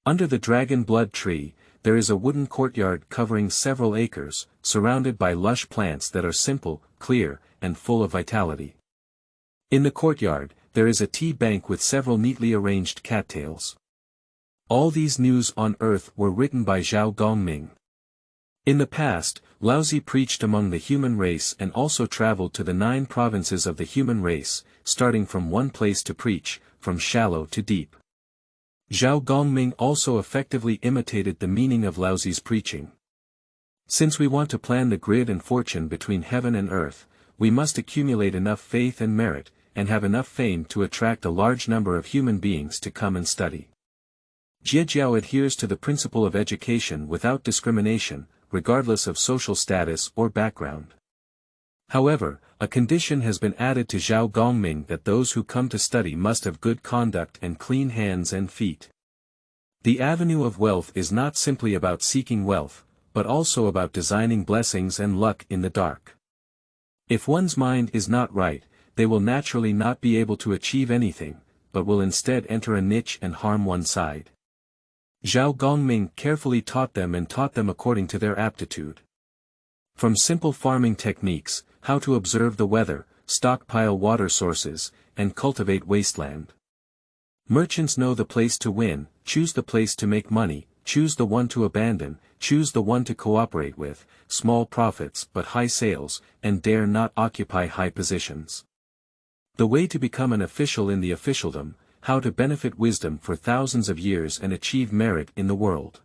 A: Under the dragon blood tree, there is a wooden courtyard covering several acres, surrounded by lush plants that are simple, clear, and full of vitality. In the courtyard, there is a tea bank with several neatly arranged cattails. All these news on earth were written by Zhao Gongming. In the past, Laozi preached among the human race and also traveled to the 9 provinces of the human race, starting from one place to preach, from shallow to deep. Zhao Gongming also effectively imitated the meaning of Laozi's preaching. Since we want to plan the grid and fortune between heaven and earth, we must accumulate enough faith and merit, and have enough fame to attract a large number of human beings to come and study. Jiejiao adheres to the principle of education without discrimination, regardless of social status or background. However, a condition has been added to Zhao Gongming that those who come to study must have good conduct and clean hands and feet. The avenue of wealth is not simply about seeking wealth, but also about designing blessings and luck in the dark. If one's mind is not right, they will naturally not be able to achieve anything, but will instead enter a niche and harm one side. Zhao Gongming carefully taught them according to their aptitude. From simple farming techniques, how to observe the weather, stockpile water sources, and cultivate wasteland. Merchants know the place to win, choose the place to make money, choose the one to abandon, choose the one to cooperate with, small profits but high sales, and dare not occupy high positions. The way to become an official in the officialdom, how to benefit wisdom for thousands of years and achieve merit in the world.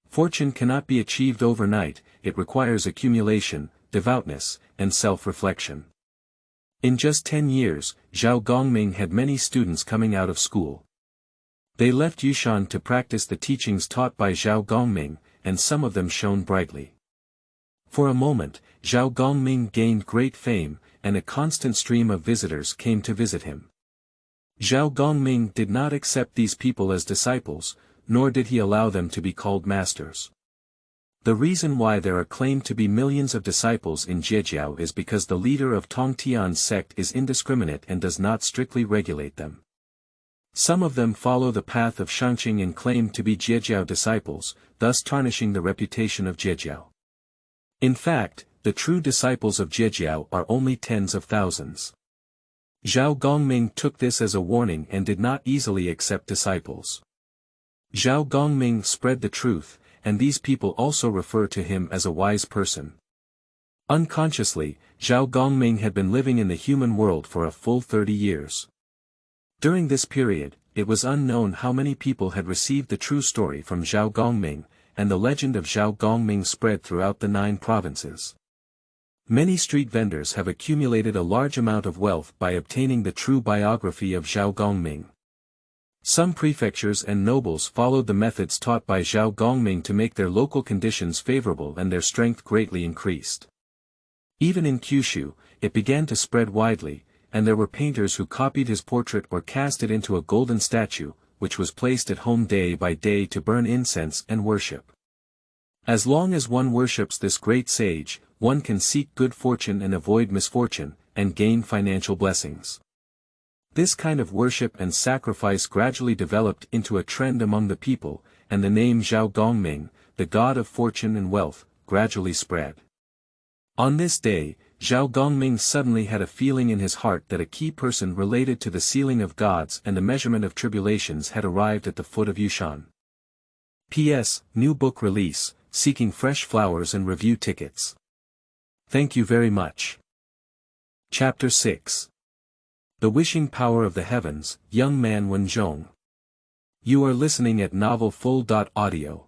A: Fortune cannot be achieved overnight, it requires accumulation, devoutness, and self-reflection. In just 10 years, Zhao Gongming had many students coming out of school. They left Yushan to practice the teachings taught by Zhao Gongming, and some of them shone brightly. For a moment, Zhao Gongming gained great fame, and a constant stream of visitors came to visit him. Zhao Gongming did not accept these people as disciples, nor did he allow them to be called masters. The reason why there are claimed to be millions of disciples in Jiejiao is because the leader of Tongtian's sect is indiscriminate and does not strictly regulate them. Some of them follow the path of Shangqing and claim to be Jiejiao disciples, thus tarnishing the reputation of Jiejiao. In fact, the true disciples of Jiejiao are only tens of thousands. Zhao Gongming took this as a warning and did not easily accept disciples. Zhao Gongming spread the truth, and these people also refer to him as a wise person. Unconsciously, Zhao Gongming had been living in the human world for a full 30 years. During this period, it was unknown how many people had received the true story from Zhao Gongming, and the legend of Zhao Gongming spread throughout the 9 provinces. Many street vendors have accumulated a large amount of wealth by obtaining the true biography of Zhao Gongming. Some prefectures and nobles followed the methods taught by Zhao Gongming to make their local conditions favorable and their strength greatly increased. Even in Kyushu, it began to spread widely, and there were painters who copied his portrait or cast it into a golden statue, which was placed at home day by day to burn incense and worship. As long as one worships this great sage, one can seek good fortune and avoid misfortune, and gain financial blessings. This kind of worship and sacrifice gradually developed into a trend among the people, and the name Zhao Gongming, the god of fortune and wealth, gradually spread. On this day, Zhao Gongming suddenly had a feeling in his heart that a key person related to the sealing of gods and the measurement of tribulations had arrived at the foot of Yushan. P.S. New book release, seeking fresh flowers and review tickets. Thank you very much. Chapter 6. The Wishing Power of the Heavens, Young Man Wen Zhong. You are listening at novelfull.audio.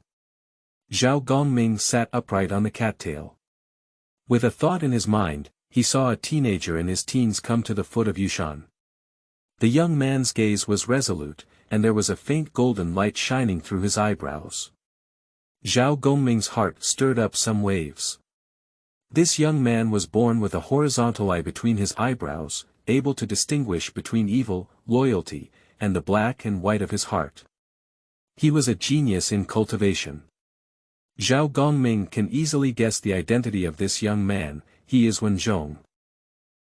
A: Zhao Gongming sat upright on the cattail. With a thought in his mind, he saw a teenager in his teens come to the foot of Yushan. The young man's gaze was resolute, and there was a faint golden light shining through his eyebrows. Zhao Gongming's heart stirred up some waves. This young man was born with a horizontal eye between his eyebrows, able to distinguish between evil, loyalty, and the black and white of his heart. He was a genius in cultivation. Zhao Gongming can easily guess the identity of this young man. He is Zhong.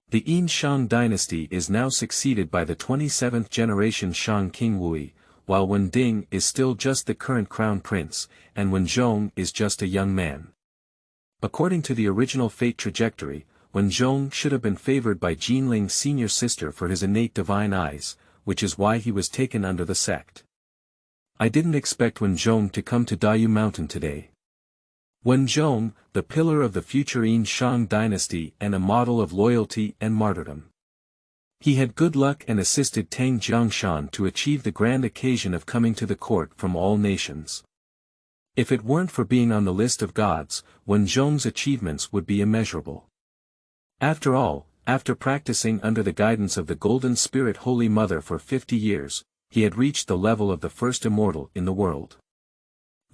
A: The Yin Shang dynasty is now succeeded by the 27th generation Shang King Wuyi, while Wen Ding is still just the current crown prince, and Zhong is just a young man. According to the original fate trajectory, Zhong should have been favored by Jinling's senior sister for his innate divine eyes, which is why he was taken under the sect. I didn't expect Zhong to come to Dayu Mountain today. Zhong, the pillar of the future Yin Shang dynasty and a model of loyalty and martyrdom. He had good luck and assisted Tang Jiangshan to achieve the grand occasion of coming to the court from all nations. If it weren't for being on the list of gods, Zhong's achievements would be immeasurable. After all, after practicing under the guidance of the Golden Spirit Holy Mother for 50 years, he had reached the level of the first immortal in the world.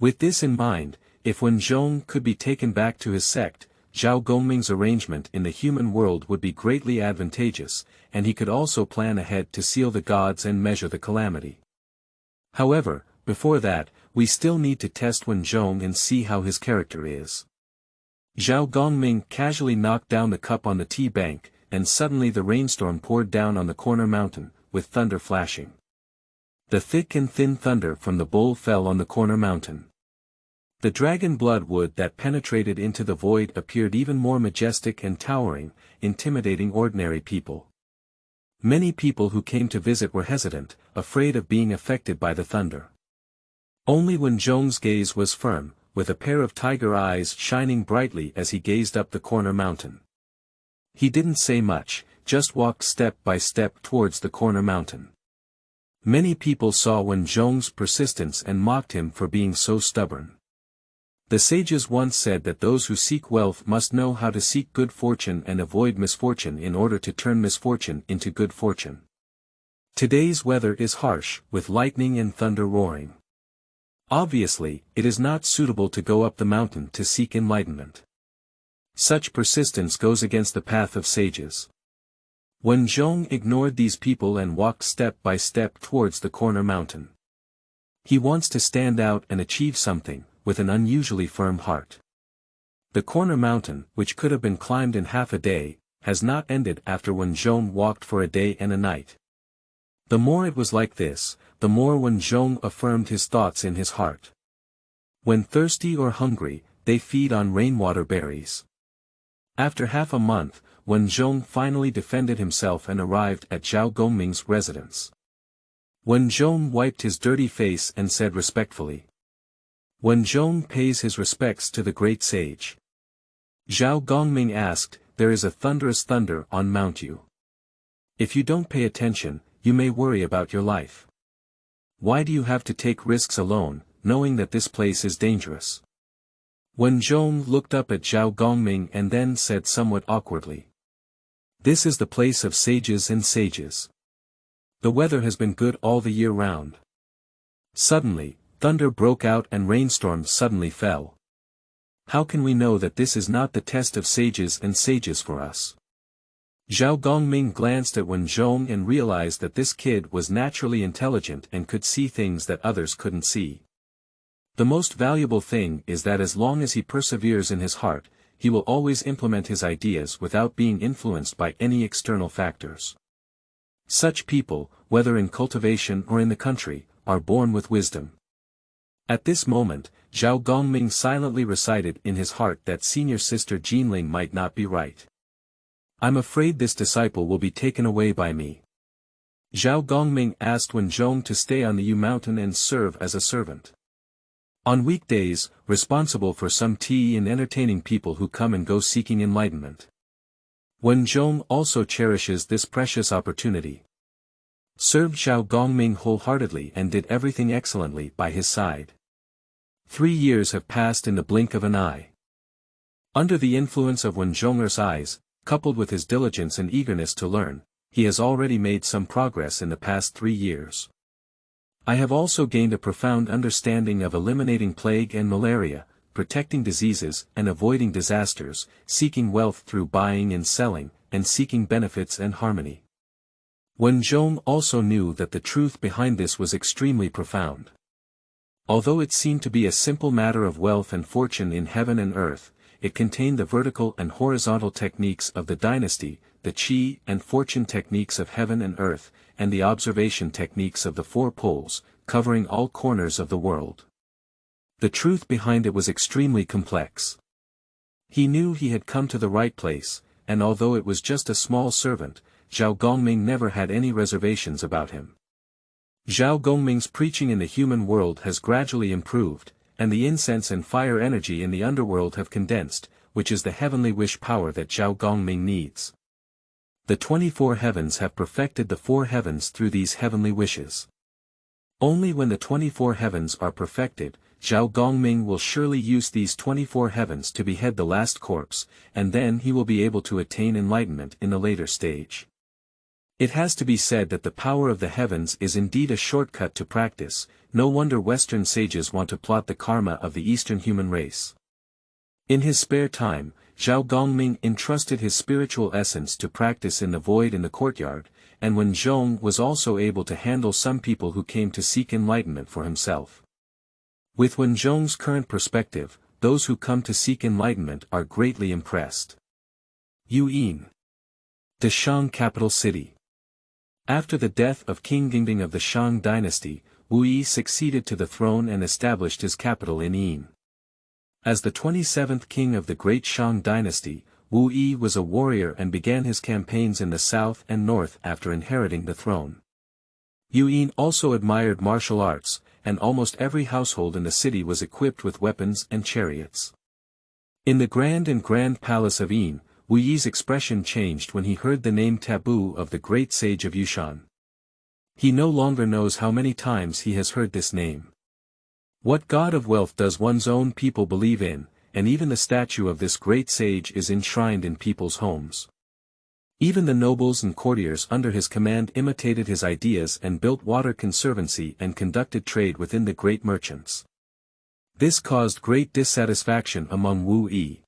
A: With this in mind, if Zhong could be taken back to his sect, Zhao Gongming's arrangement in the human world would be greatly advantageous, and he could also plan ahead to seal the gods and measure the calamity. However, before that, we still need to test Zhong and see how his character is. Zhao Gongming casually knocked down the cup on the tea bank, and suddenly the rainstorm poured down on the corner mountain, with thunder flashing. The thick and thin thunder from the bowl fell on the corner mountain. The dragon blood wood that penetrated into the void appeared even more majestic and towering, intimidating ordinary people. Many people who came to visit were hesitant, afraid of being affected by the thunder. Only Zhong's gaze was firm, with a pair of tiger eyes shining brightly as he gazed up the corner mountain. He didn't say much, just walked step by step towards the corner mountain. Many people saw Zhong's persistence and mocked him for being so stubborn. The sages once said that those who seek wealth must know how to seek good fortune and avoid misfortune in order to turn misfortune into good fortune. Today's weather is harsh, with lightning and thunder roaring. Obviously, it is not suitable to go up the mountain to seek enlightenment. Such persistence goes against the path of sages. Zhong ignored these people and walked step by step towards the corner mountain. He wants to stand out and achieve something, with an unusually firm heart. The corner mountain, which could have been climbed in half a day, has not ended after Zhong walked for a day and a night. The more it was like this, the more Zhong affirmed his thoughts in his heart. When thirsty or hungry, they feed on rainwater berries. After half a month, Zhong finally defended himself and arrived at Zhao Gongming's residence. Zhong wiped his dirty face and said respectfully. Zhong pays his respects to the great sage. Zhao Gongming asked, "There is a thunderous thunder on Mount Yu. If you don't pay attention, you may worry about your life. Why do you have to take risks alone, knowing that this place is dangerous?" Zhong looked up at Zhao Gongming and then said somewhat awkwardly. "This is the place of sages and sages. The weather has been good all the year round." Suddenly, thunder broke out and rainstorms suddenly fell. How can we know that this is not the test of sages and sages for us? Zhao Gongming glanced at Zhong and realized that this kid was naturally intelligent and could see things that others couldn't see. The most valuable thing is that as long as he perseveres in his heart, he will always implement his ideas without being influenced by any external factors. Such people, whether in cultivation or in the country, are born with wisdom. At this moment, Zhao Gongming silently recited in his heart that senior sister Jinling might not be right. "I'm afraid this disciple will be taken away by me." Zhao Gongming asked Zhong to stay on the Yu Mountain and serve as a servant. On weekdays, responsible for some tea and entertaining people who come and go seeking enlightenment. Zhong also cherishes this precious opportunity. Served Zhao Gongming wholeheartedly and did everything excellently by his side. 3 years have passed in the blink of an eye. Under the influence of Zhong's eyes, coupled with his diligence and eagerness to learn, he has already made some progress in the past 3 years. I have also gained a profound understanding of eliminating plague and malaria, protecting diseases and avoiding disasters, seeking wealth through buying and selling, and seeking benefits and harmony. Zhong also knew that the truth behind this was extremely profound. Although it seemed to be a simple matter of wealth and fortune in heaven and earth, it contained the vertical and horizontal techniques of the dynasty, the qi and fortune techniques of heaven and earth, and the observation techniques of the 4 poles, covering all corners of the world. The truth behind it was extremely complex. He knew he had come to the right place, and although it was just a small servant, Zhao Gongming never had any reservations about him. Zhao Gongming's preaching in the human world has gradually improved, and the incense and fire energy in the underworld have condensed, which is the heavenly wish power that Zhao Gongming needs. The 24 heavens have perfected the 4 heavens through these heavenly wishes. Only when the 24 heavens are perfected, Zhao Gongming will surely use these 24 heavens to behead the last corpse, and then he will be able to attain enlightenment in the later stage. It has to be said that the power of the heavens is indeed a shortcut to practice. No wonder Western sages want to plot the karma of the Eastern human race. In his spare time, Zhao Gongming entrusted his spiritual essence to practice in the void in the courtyard, and Zhong was also able to handle some people who came to seek enlightenment for himself. With Zhong's current perspective, those who come to seek enlightenment are greatly impressed. Yuyin, the Shang capital city. After the death of King Dingding of the Shang dynasty, Wuyi succeeded to the throne and established his capital in Yin. As the 27th king of the great Shang dynasty, Wuyi was a warrior and began his campaigns in the south and north after inheriting the throne. Yuyin also admired martial arts, and almost every household in the city was equipped with weapons and chariots. In the grand palace of Yin, Wuyi's expression changed when he heard the name taboo of the great sage of Yushan. He no longer knows how many times he has heard this name. What god of wealth does one's own people believe in, and even the statue of this great sage is enshrined in people's homes. Even the nobles and courtiers under his command imitated his ideas and built water conservancy and conducted trade within the great merchants. This caused great dissatisfaction among Wuyi.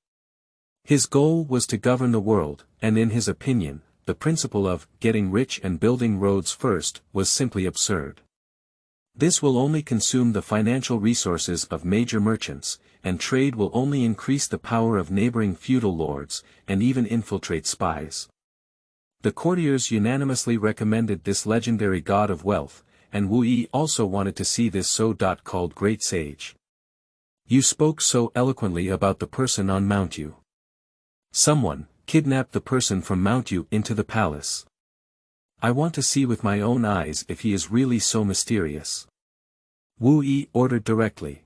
A: His goal was to govern the world, and in his opinion, the principle of getting rich and building roads first was simply absurd. This will only consume the financial resources of major merchants, and trade will only increase the power of neighboring feudal lords, and even infiltrate spies. The courtiers unanimously recommended this legendary god of wealth, and Wuyi also wanted to see this so-called great sage. You spoke so eloquently about the person on Mount Yu. Someone kidnapped the person from Mount Yu into the palace. I want to see with my own eyes if he is really so mysterious. Wuyi ordered directly.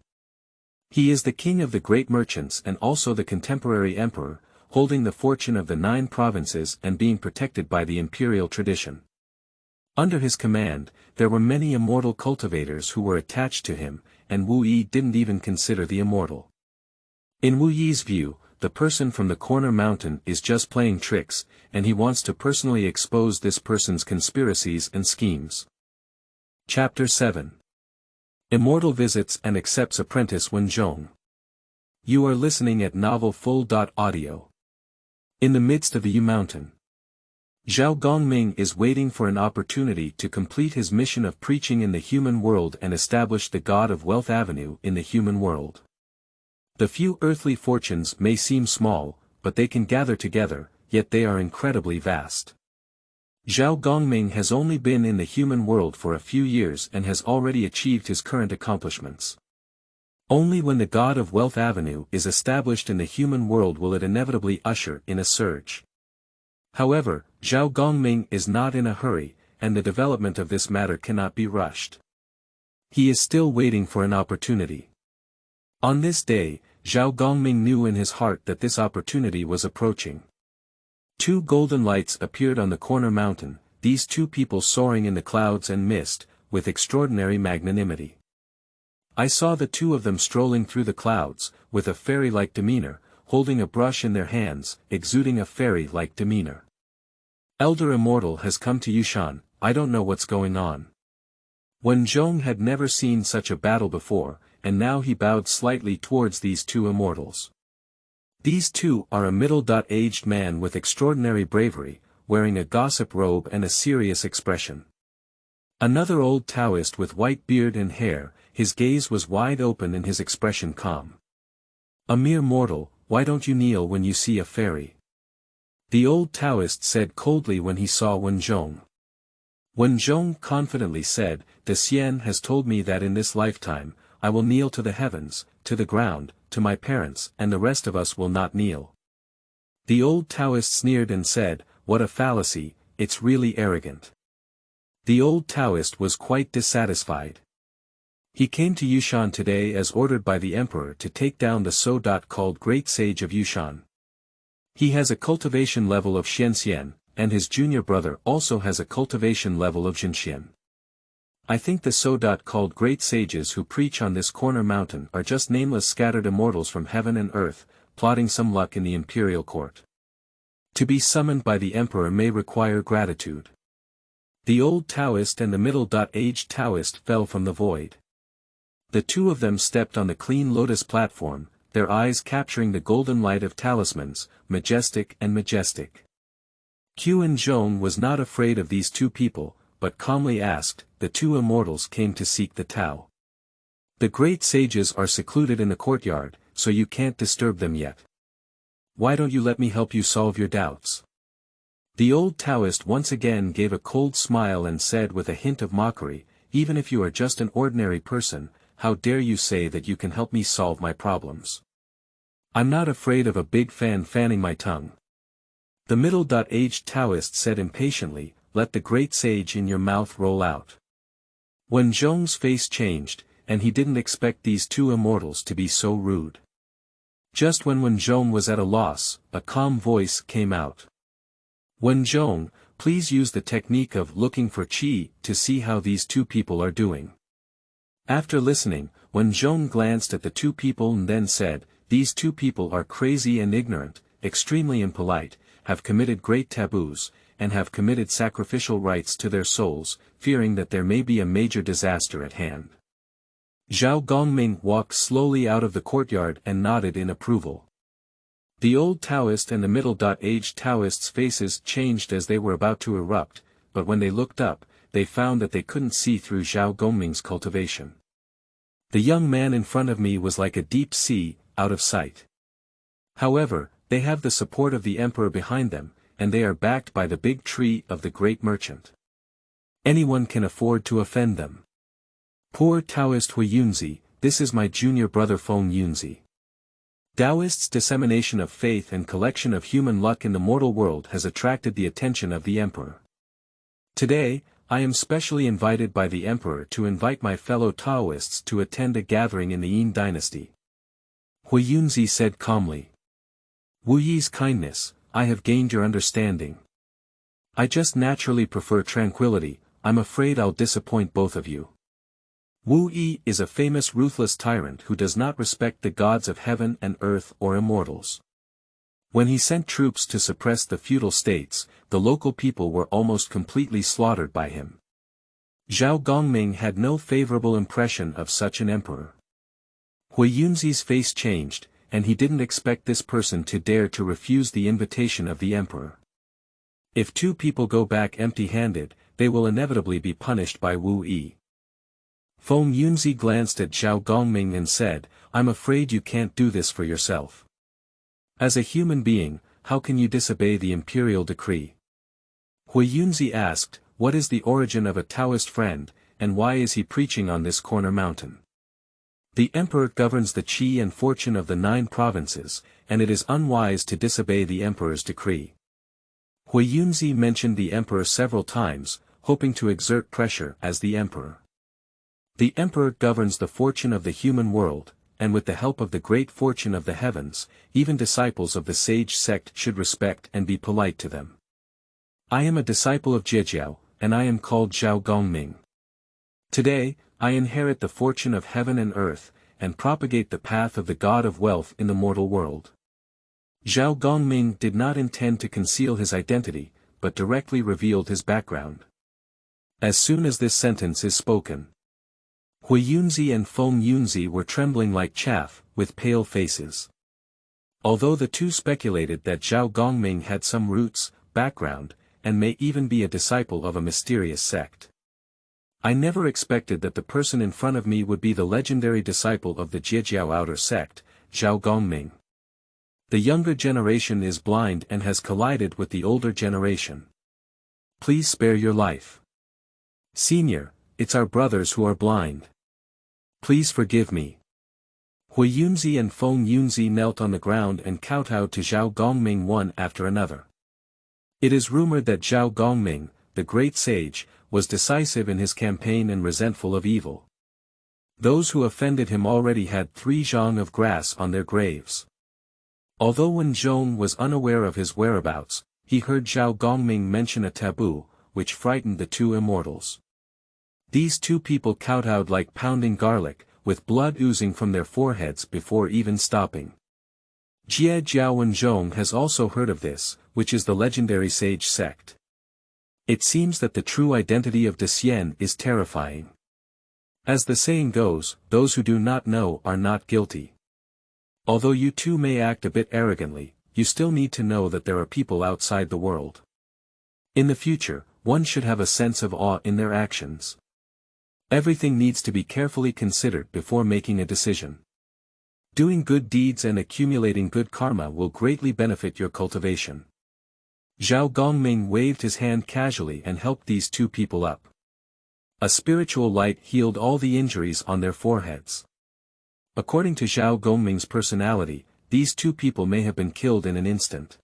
A: He is the king of the great merchants and also the contemporary emperor, holding the fortune of the 9 provinces and being protected by the imperial tradition. Under his command, there were many immortal cultivators who were attached to him, and Wuyi didn't even consider the immortal. In Wuyi's view, the person from the corner mountain is just playing tricks, and he wants to personally expose this person's conspiracies and schemes. Chapter 7. Immortal visits and accepts Apprentice Zhong. You are listening at Novel Full.audio. In the midst of the Yu Mountain, Zhao Gongming is waiting for an opportunity to complete his mission of preaching in the human world and establish the God of Wealth Avenue in the human world. The few earthly fortunes may seem small, but they can gather together, yet they are incredibly vast. Zhao Gongming has only been in the human world for a few years and has already achieved his current accomplishments. Only when the God of Wealth Avenue is established in the human world will it inevitably usher in a surge. However, Zhao Gongming is not in a hurry, and the development of this matter cannot be rushed. He is still waiting for an opportunity. On this day, Zhao Gongming knew in his heart that this opportunity was approaching. 2 golden lights appeared on the corner mountain, these 2 people soaring in the clouds and mist, with extraordinary magnanimity. I saw the 2 of them strolling through the clouds, with a fairy-like demeanor, holding a brush in their hands, exuding a fairy-like demeanor. Elder Immortal has come to Yushan, I don't know what's going on. Zhong had never seen such a battle before, and now he bowed slightly towards these two immortals. These two are a middle-aged man with extraordinary bravery, wearing a gossip robe and a serious expression. Another old Taoist with white beard and hair, his gaze was wide open and his expression calm. A mere mortal, why don't you kneel when you see a fairy? The old Taoist said coldly when he saw Zhong. Zhong confidently said, the Xian has told me that in this lifetime, I will kneel to the heavens, to the ground, to my parents, and the rest of us will not kneel. The old Taoist sneered and said, what a fallacy, it's really arrogant. The old Taoist was quite dissatisfied. He came to Yushan today as ordered by the emperor to take down the so-called Great Sage of Yushan. He has a cultivation level of Xianxian, and his junior brother also has a cultivation level of Jinxian. I think the so-called great sages who preach on this corner mountain are just nameless scattered immortals from heaven and earth, plotting some luck in the imperial court. To be summoned by the emperor may require gratitude. The old Taoist and the middle-aged Taoist fell from the void. The two of them stepped on the clean lotus platform, their eyes capturing the golden light of talismans, majestic and majestic. Zhong was not afraid of these two people, but calmly asked, the two immortals came to seek the Tao. The great sages are secluded in the courtyard, so you can't disturb them yet. Why don't you let me help you solve your doubts? The old Taoist once again gave a cold smile and said with a hint of mockery, even if you are just an ordinary person, how dare you say that you can help me solve my problems? I'm not afraid of a big fan fanning my tongue. The middle-aged Taoist said impatiently, let the great sage in your mouth roll out. Zhong's face changed, and he didn't expect these two immortals to be so rude. Just when Zhong was at a loss, a calm voice came out. Zhong, please use the technique of looking for qi to see how these two people are doing. After listening, Zhong glanced at the two people and then said, these two people are crazy and ignorant, extremely impolite, have committed great taboos, and have committed sacrificial rites to their souls, fearing that there may be a major disaster at hand. Zhao Gongming walked slowly out of the courtyard and nodded in approval. The old Taoist and the middle-aged Taoist's faces changed as they were about to erupt, but when they looked up, they found that they couldn't see through Zhao Gongming's cultivation. The young man in front of me was like a deep sea, out of sight. However, they have the support of the emperor behind them, and they are backed by the big tree of the great merchant. Anyone can afford to offend them. Poor Taoist Huiyunzi, this is my junior brother Feng Yunzi. Taoist's dissemination of faith and collection of human luck in the mortal world has attracted the attention of the emperor. Today, I am specially invited by the emperor to invite my fellow Taoists to attend a gathering in the Yin dynasty. Huiyunzi said calmly. Wuyi's kindness, I have gained your understanding. I just naturally prefer tranquility, I'm afraid I'll disappoint both of you. Wuyi is a famous ruthless tyrant who does not respect the gods of heaven and earth or immortals. When he sent troops to suppress the feudal states, the local people were almost completely slaughtered by him. Zhao Gongming had no favorable impression of such an emperor. Huiyunzi's face changed, and he didn't expect this person to dare to refuse the invitation of the emperor. If two people go back empty-handed, they will inevitably be punished by Wuyi. Feng Yunzi glanced at Zhao Gongming and said, I'm afraid you can't do this for yourself. As a human being, how can you disobey the imperial decree? Huiyunzi asked, what is the origin of a Taoist friend, and why is he preaching on this corner mountain? The emperor governs the qi and fortune of the 9 provinces, and it is unwise to disobey the emperor's decree. Huiyunzi mentioned the emperor several times, hoping to exert pressure as the emperor. The emperor governs the fortune of the human world, and with the help of the great fortune of the heavens, even disciples of the sage sect should respect and be polite to them. I am a disciple of Jiejiao, and I am called Zhao Gongming. Today, I inherit the fortune of heaven and earth, and propagate the path of the god of wealth in the mortal world. Zhao Gongming did not intend to conceal his identity, but directly revealed his background. As soon as this sentence is spoken, Hui Yunzi and Feng Yunzi were trembling like chaff, with pale faces. Although the two speculated that Zhao Gongming had some roots, background, and may even be a disciple of a mysterious sect. I never expected that the person in front of me would be the legendary disciple of the Jiejiao outer sect, Zhao Gongming. The younger generation is blind and has collided with the older generation. Please spare your life. Senior, it's our brothers who are blind. Please forgive me. Hui Yunzi and Feng Yunzi knelt on the ground and kowtowed to Zhao Gongming one after another. It is rumored that Zhao Gongming, the great sage, was decisive in his campaign and resentful of evil. Those who offended him already had 3 zhong of grass on their graves. Although when Zhong was unaware of his whereabouts, he heard Zhao Gongming mention a taboo, which frightened the 2 immortals. These 2 people kowtowed like pounding garlic, with blood oozing from their foreheads before even stopping. Jiejiao and Zhong has also heard of this, which is the legendary sage sect. It seems that the true identity of De Xian is terrifying. As the saying goes, those who do not know are not guilty. Although you too may act a bit arrogantly, you still need to know that there are people outside the world. In the future, one should have a sense of awe in their actions. Everything needs to be carefully considered before making a decision. Doing good deeds and accumulating good karma will greatly benefit your cultivation. Zhao Gongming waved his hand casually and helped these 2 people up. A spiritual light healed all the injuries on their foreheads. According to Zhao Gongming's personality, these 2 people may have been killed in an instant.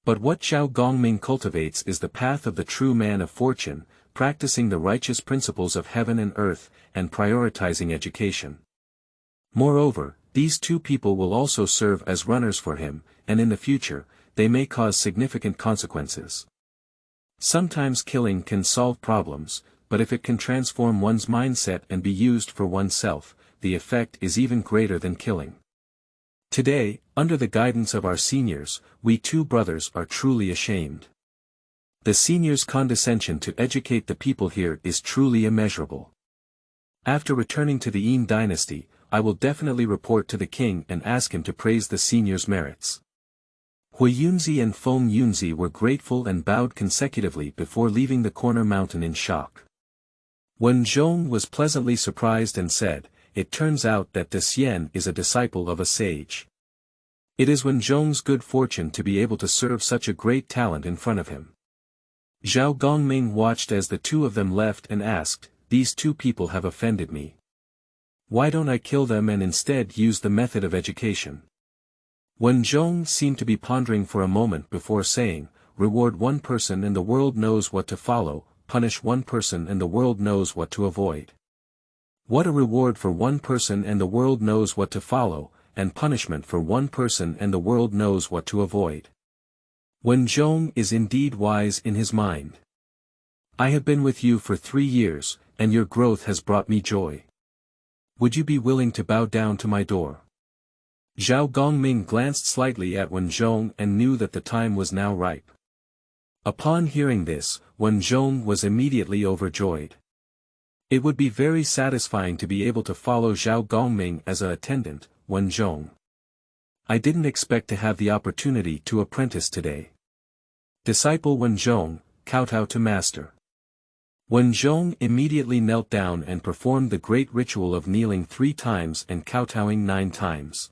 A: But what Zhao Gongming cultivates is the path of the true man of fortune, practicing the righteous principles of heaven and earth, and prioritizing education. Moreover, these 2 people will also serve as runners for him, and in the future, they may cause significant consequences. Sometimes killing can solve problems, but if it can transform one's mindset and be used for oneself, the effect is even greater than killing. Today, under the guidance of our seniors, we 2 brothers are truly ashamed. The seniors' condescension to educate the people here is truly immeasurable. After returning to the Yin dynasty, I will definitely report to the king and ask him to praise the seniors' merits. Hui Yunzi and Feng Yunzi were grateful and bowed consecutively before leaving the corner mountain in shock. When Zhong was pleasantly surprised and said, "It turns out that De Xian is a disciple of a sage." It is Wen Zhong's good fortune to be able to serve such a great talent in front of him. Zhao Gongming watched as the 2 of them left and asked, "These 2 people have offended me. Why don't I kill them and instead use the method of education?" Wen Zhong seemed to be pondering for a moment before saying, "Reward one person and the world knows what to follow, punish one person and the world knows what to avoid." What a reward for one person and the world knows what to follow, and punishment for one person and the world knows what to avoid. Wen Zhong is indeed wise in his mind. I have been with you for 3 years, and your growth has brought me joy. Would you be willing to bow down to my door? Zhao Gongming glanced slightly at Wen Zhong and knew that the time was now ripe. Upon hearing this, Wen Zhong was immediately overjoyed. It would be very satisfying to be able to follow Zhao Gongming as an attendant, Wen Zhong. I didn't expect to have the opportunity to apprentice today. Disciple Wen Zhong, kowtow to master. Wen Zhong immediately knelt down and performed the great ritual of kneeling 3 times and kowtowing 9 times.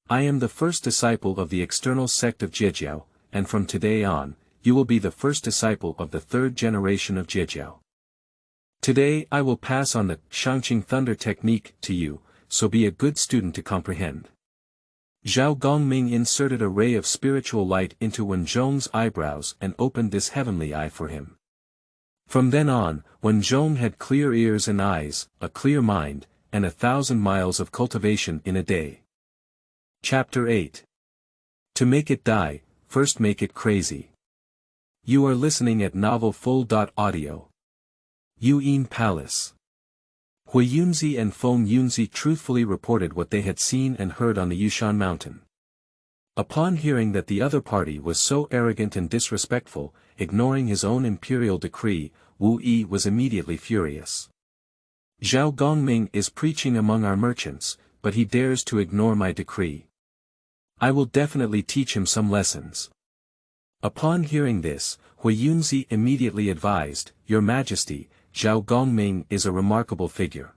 A: I am the first disciple of the external sect of Jiejiao, and from today on, you will be the first disciple of the 3rd generation of Jiejiao. Today I will pass on the Shangqing Thunder technique to you, so be a good student to comprehend. Zhao Gongming inserted a ray of spiritual light into Wen Zhong's eyebrows and opened this heavenly eye for him. From then on, Wen Zhong had clear ears and eyes, a clear mind, and 1,000 miles of cultivation in a day. Chapter 8. To make it die, first make it crazy. You are listening at novelfull.audio. Yin Palace. Hui Yunzi and Feng Yunzi truthfully reported what they had seen and heard on the Yushan mountain. Upon hearing that the other party was so arrogant and disrespectful, ignoring his own imperial decree, Wuyi was immediately furious. Zhao Gongming is preaching among our merchants, but he dares to ignore my decree. I will definitely teach him some lessons. Upon hearing this, Huiyunzi immediately advised, Your Majesty, Zhao Gongming is a remarkable figure.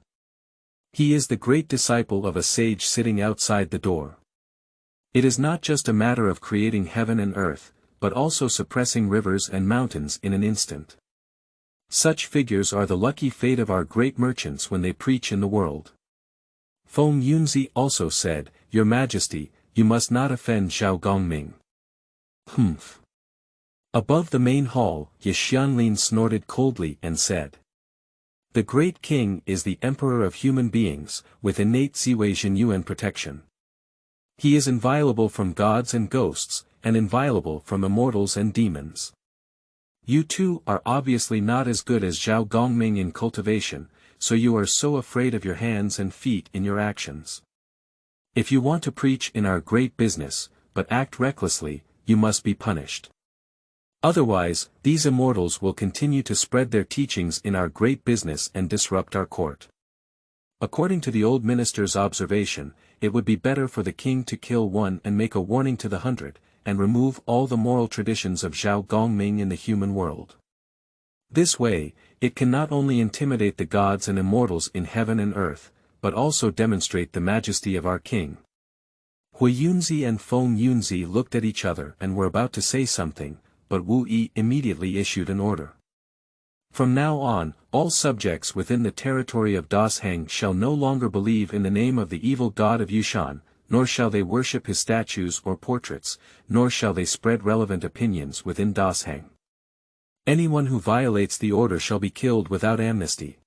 A: He is the great disciple of a sage sitting outside the door. It is not just a matter of creating heaven and earth, but also suppressing rivers and mountains in an instant. Such figures are the lucky fate of our great merchants when they preach in the world. Feng Yunzi also said, Your Majesty, you must not offend Zhao Gongming. Humph. Above the main hall, Ye Xianlin snorted coldly and said. The great king is the emperor of human beings, with innate Ziwei Yuan protection. He is inviolable from gods and ghosts, and inviolable from immortals and demons. You two are obviously not as good as Zhao Gongming in cultivation, so you are so afraid of your hands and feet in your actions. If you want to preach in our great business, but act recklessly, you must be punished. Otherwise, these immortals will continue to spread their teachings in our great business and disrupt our court. According to the old minister's observation, it would be better for the king to kill one and make a warning to the 100, and remove all the moral traditions of Zhao Gongming in the human world. This way, it can not only intimidate the gods and immortals in heaven and earth, but also demonstrate the majesty of our king. Huiyunzi and Feng Yunzi looked at each other and were about to say something, but Wuyi immediately issued an order. From now on, all subjects within the territory of Dasheng shall no longer believe in the name of the evil god of Yushan, nor shall they worship his statues or portraits, nor shall they spread relevant opinions within Dasheng. Anyone who violates the order shall be killed without amnesty.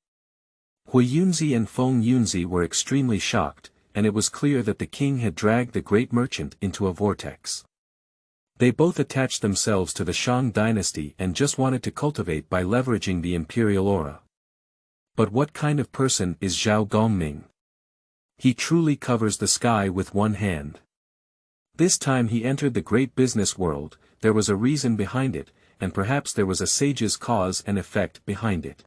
A: Huiyunzi and Feng Yunzi were extremely shocked, and it was clear that the king had dragged the great merchant into a vortex. They both attached themselves to the Shang dynasty and just wanted to cultivate by leveraging the imperial aura. But what kind of person is Zhao Gongming? He truly covers the sky with one hand. This time he entered the great business world, there was a reason behind it, and perhaps there was a sage's cause and effect behind it.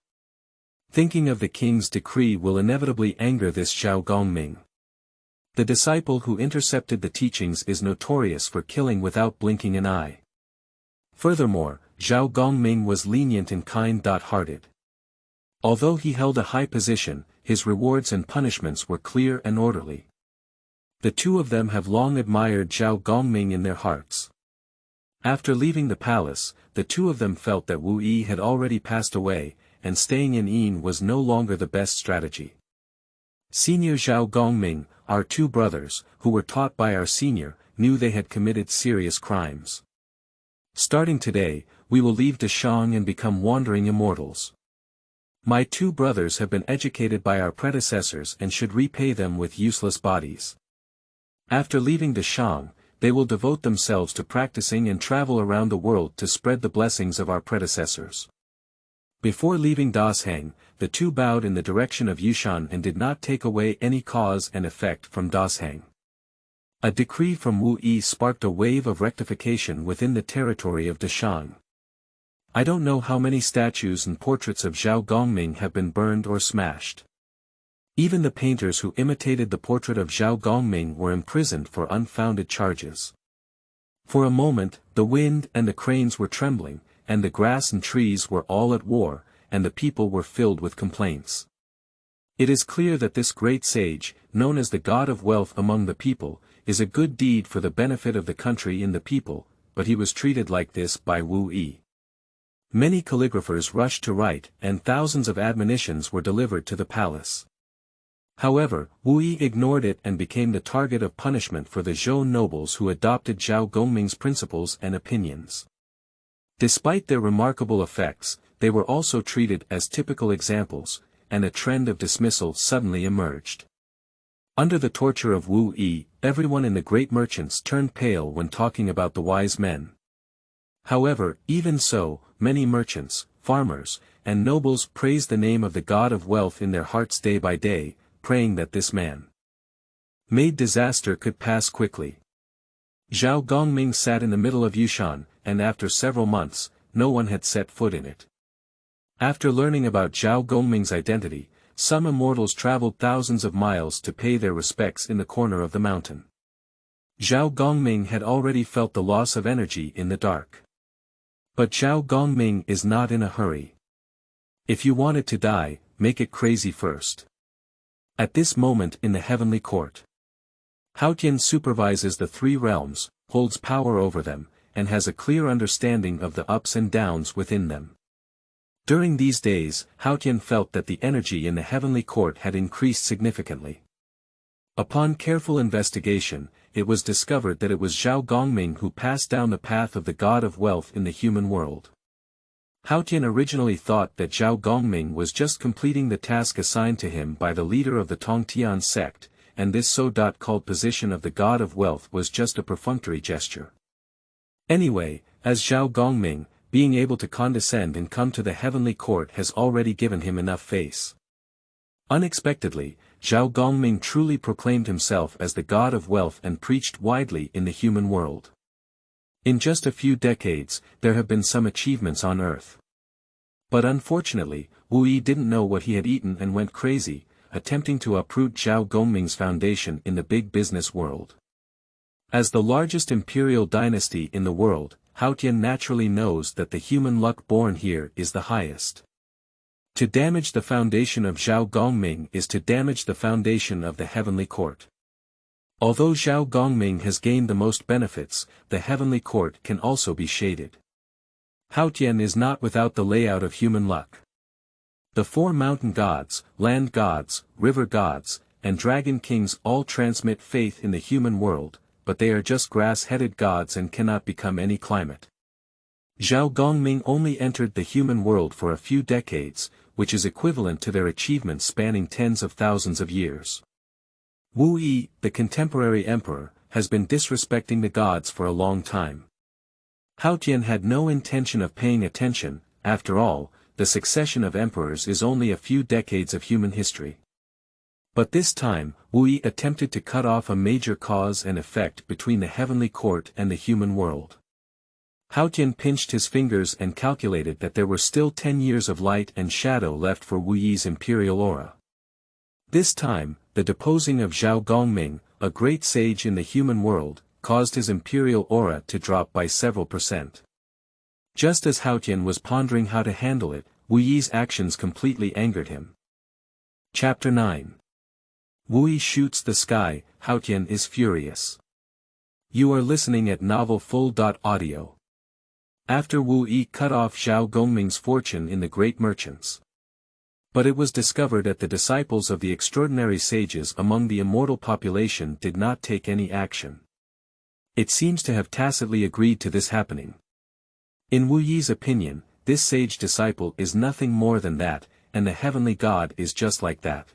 A: Thinking of the king's decree will inevitably anger this Zhao Gongming. The disciple who intercepted the teachings is notorious for killing without blinking an eye. Furthermore, Zhao Gongming was lenient and kind-hearted. Although he held a high position, his rewards and punishments were clear and orderly. The two of them have long admired Zhao Gongming in their hearts. After leaving the palace, the two of them felt that Wuyi had already passed away, and staying in Yin was no longer the best strategy. Senior Zhao Gongming, our two brothers, who were taught by our senior, knew they had committed serious crimes. Starting today, we will leave Dashang and become wandering immortals. My two brothers have been educated by our predecessors and should repay them with useless bodies. After leaving Dashang, they will devote themselves to practicing and travel around the world to spread the blessings of our predecessors. Before leaving Dasheng, the two bowed in the direction of Yushan and did not take away any cause and effect from Dasheng. A decree from Wuyi sparked a wave of rectification within the territory of Dashang. I don't know how many statues and portraits of Zhao Gongming have been burned or smashed. Even the painters who imitated the portrait of Zhao Gongming were imprisoned for unfounded charges. For a moment, the wind and the cranes were trembling, and the grass and trees were all at war, and the people were filled with complaints. It is clear that this great sage, known as the god of wealth among the people, is a good deed for the benefit of the country and the people, but he was treated like this by Wuyi. Many calligraphers rushed to write, and thousands of admonitions were delivered to the palace. However, Wuyi ignored it and became the target of punishment for the Zhou nobles who adopted Zhao Gongming's principles and opinions. Despite their remarkable effects, they were also treated as typical examples, and a trend of dismissal suddenly emerged. Under the torture of Wuyi, everyone in the great merchants turned pale when talking about the wise men. However, even so, many merchants, farmers, and nobles praised the name of the god of wealth in their hearts day by day, praying that this man-made disaster could pass quickly. Zhao Gongming sat in the middle of Yushan, and after several months, no one had set foot in it. After learning about Zhao Gongming's identity, some immortals traveled thousands of miles to pay their respects in the corner of the mountain. Zhao Gongming had already felt the loss of energy in the dark. But Zhao Gongming is not in a hurry. If you want it to die, make it crazy first. At this moment in the heavenly court, Haotian supervises the three realms, holds power over them, and has a clear understanding of the ups and downs within them. During these days, Haotian felt that the energy in the heavenly court had increased significantly. Upon careful investigation, it was discovered that it was Zhao Gongming who passed down the path of the god of wealth in the human world. Haotian originally thought that Zhao Gongming was just completing the task assigned to him by the leader of the Tongtian sect, and this so-called position of the god of wealth was just a perfunctory gesture. Anyway, as Zhao Gongming, being able to condescend and come to the heavenly court has already given him enough face. Unexpectedly, Zhao Gongming truly proclaimed himself as the god of wealth and preached widely in the human world. In just a few decades, there have been some achievements on Earth. But unfortunately, Wuyi didn't know what he had eaten and went crazy, attempting to uproot Zhao Gongming's foundation in the big business world. As the largest imperial dynasty in the world, Haotian naturally knows that the human luck born here is the highest. To damage the foundation of Zhao Gongming is to damage the foundation of the heavenly court. Although Zhao Gongming has gained the most benefits, the heavenly court can also be shaded. Haotian is not without the layout of human luck. The four mountain gods, land gods, river gods, and dragon kings all transmit faith in the human world, but they are just grass-headed gods and cannot become any climate. Zhao Gongming only entered the human world for a few decades, which is equivalent to their achievements spanning tens of thousands of years. Wuyi, the contemporary emperor, has been disrespecting the gods for a long time. Haotian had no intention of paying attention. After all, the succession of emperors is only a few decades of human history. But this time, Wuyi attempted to cut off a major cause and effect between the heavenly court and the human world. Haotian pinched his fingers and calculated that there were still 10 years of light and shadow left for Wuyi's imperial aura. This time, the deposing of Zhao Gongming, a great sage in the human world, caused his imperial aura to drop by several %. Just as Haotian was pondering how to handle it, Wuyi's actions completely angered him. Chapter 9. Wuyi shoots the sky, Haotian is furious. You are listening at novelfull.audio. After Wuyi cut off Zhao Gongming's fortune in the great merchants. But it was discovered that the disciples of the extraordinary sages among the immortal population did not take any action. It seems to have tacitly agreed to this happening. In Wuyi's opinion, this sage disciple is nothing more than that, and the heavenly god is just like that.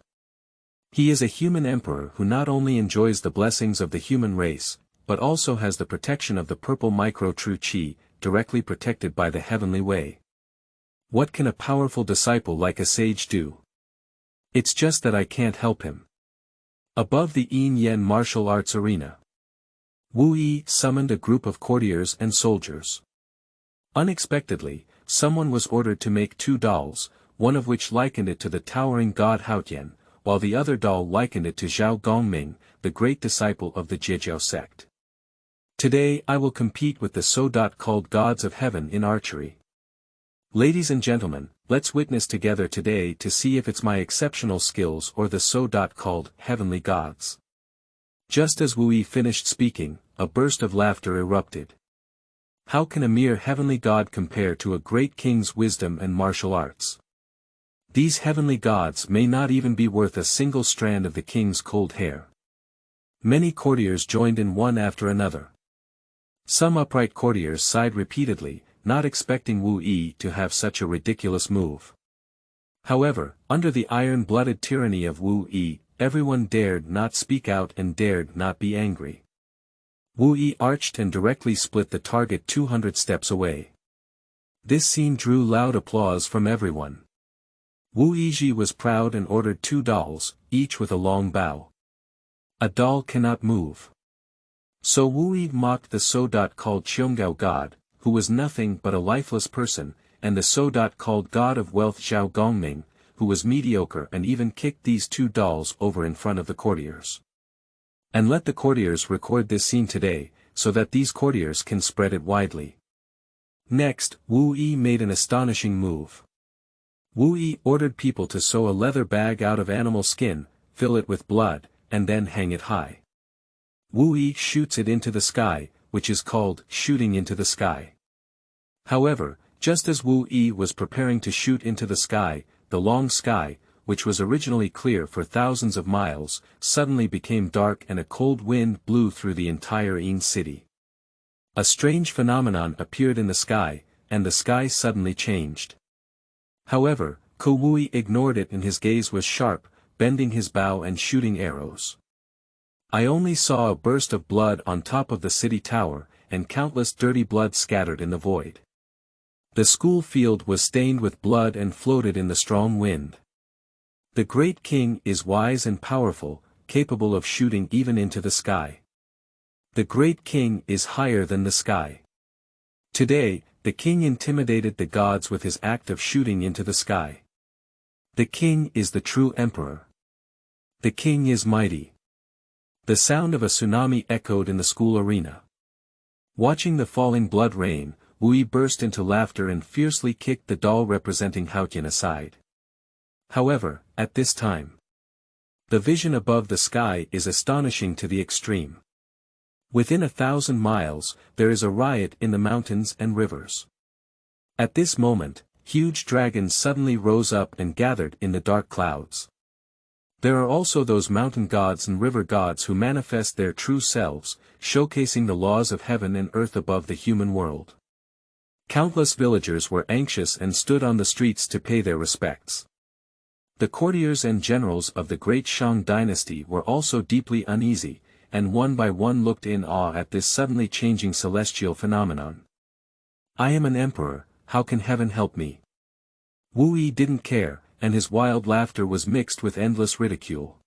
A: He is a human emperor who not only enjoys the blessings of the human race, but also has the protection of the purple micro-true chi, directly protected by the heavenly way. What can a powerful disciple like a sage do? It's just that I can't help him. Above the Yin-Yen martial arts arena, Wuyi summoned a group of courtiers and soldiers. Unexpectedly, someone was ordered to make 2 dolls, one of which likened it to the towering god Haotian, while the other doll likened it to Zhao Gongming, the great disciple of the Jiejiao sect. Today I will compete with the so-called gods of heaven in archery. Ladies and gentlemen, let's witness together today to see if it's my exceptional skills or the so-called heavenly gods. Just as Wuyi finished speaking, a burst of laughter erupted. How can a mere heavenly god compare to a great king's wisdom and martial arts? These heavenly gods may not even be worth a single strand of the king's cold hair. Many courtiers joined in one after another. Some upright courtiers sighed repeatedly, not expecting Wuyi to have such a ridiculous move. However, under the iron-blooded tyranny of Wuyi, everyone dared not speak out and dared not be angry. Wuyi arched and directly split the target 200 steps away. This scene drew loud applause from everyone. Wuyi was proud and ordered 2 dolls, each with a long bow. A doll cannot move. So Wuyi mocked the so called Qiongao god, who was nothing but a lifeless person, and the so called god of wealth Zhao Gongming, who was mediocre, and even kicked these two dolls over in front of the courtiers. And let the courtiers record this scene today, so that these courtiers can spread it widely. Next, Wuyi made an astonishing move. Wuyi ordered people to sew a leather bag out of animal skin, fill it with blood, and then hang it high. Wuyi shoots it into the sky, which is called shooting into the sky. However, just as Wuyi was preparing to shoot into the sky, the long sky, which was originally clear for thousands of miles, suddenly became dark and a cold wind blew through the entire Yin city. A strange phenomenon appeared in the sky, and the sky suddenly changed. However, Wuyi ignored it and his gaze was sharp, bending his bow and shooting arrows. I only saw a burst of blood on top of the city tower, and countless dirty blood scattered in the void. The school field was stained with blood and floated in the strong wind. The great king is wise and powerful, capable of shooting even into the sky. The great king is higher than the sky. Today, the king intimidated the gods with his act of shooting into the sky. The king is the true emperor. The king is mighty. The sound of a tsunami echoed in the school arena. Watching the falling blood rain, Wuyi burst into laughter and fiercely kicked the doll representing Haotian aside. However, at this time, the vision above the sky is astonishing to the extreme. Within 1,000 miles, there is a riot in the mountains and rivers. At this moment, huge dragons suddenly rose up and gathered in the dark clouds. There are also those mountain gods and river gods who manifest their true selves, showcasing the laws of heaven and earth above the human world. Countless villagers were anxious and stood on the streets to pay their respects. The courtiers and generals of the great Shang dynasty were also deeply uneasy, and one by one looked in awe at this suddenly changing celestial phenomenon. I am an emperor, how can heaven help me? Wuyi didn't care, and his wild laughter was mixed with endless ridicule.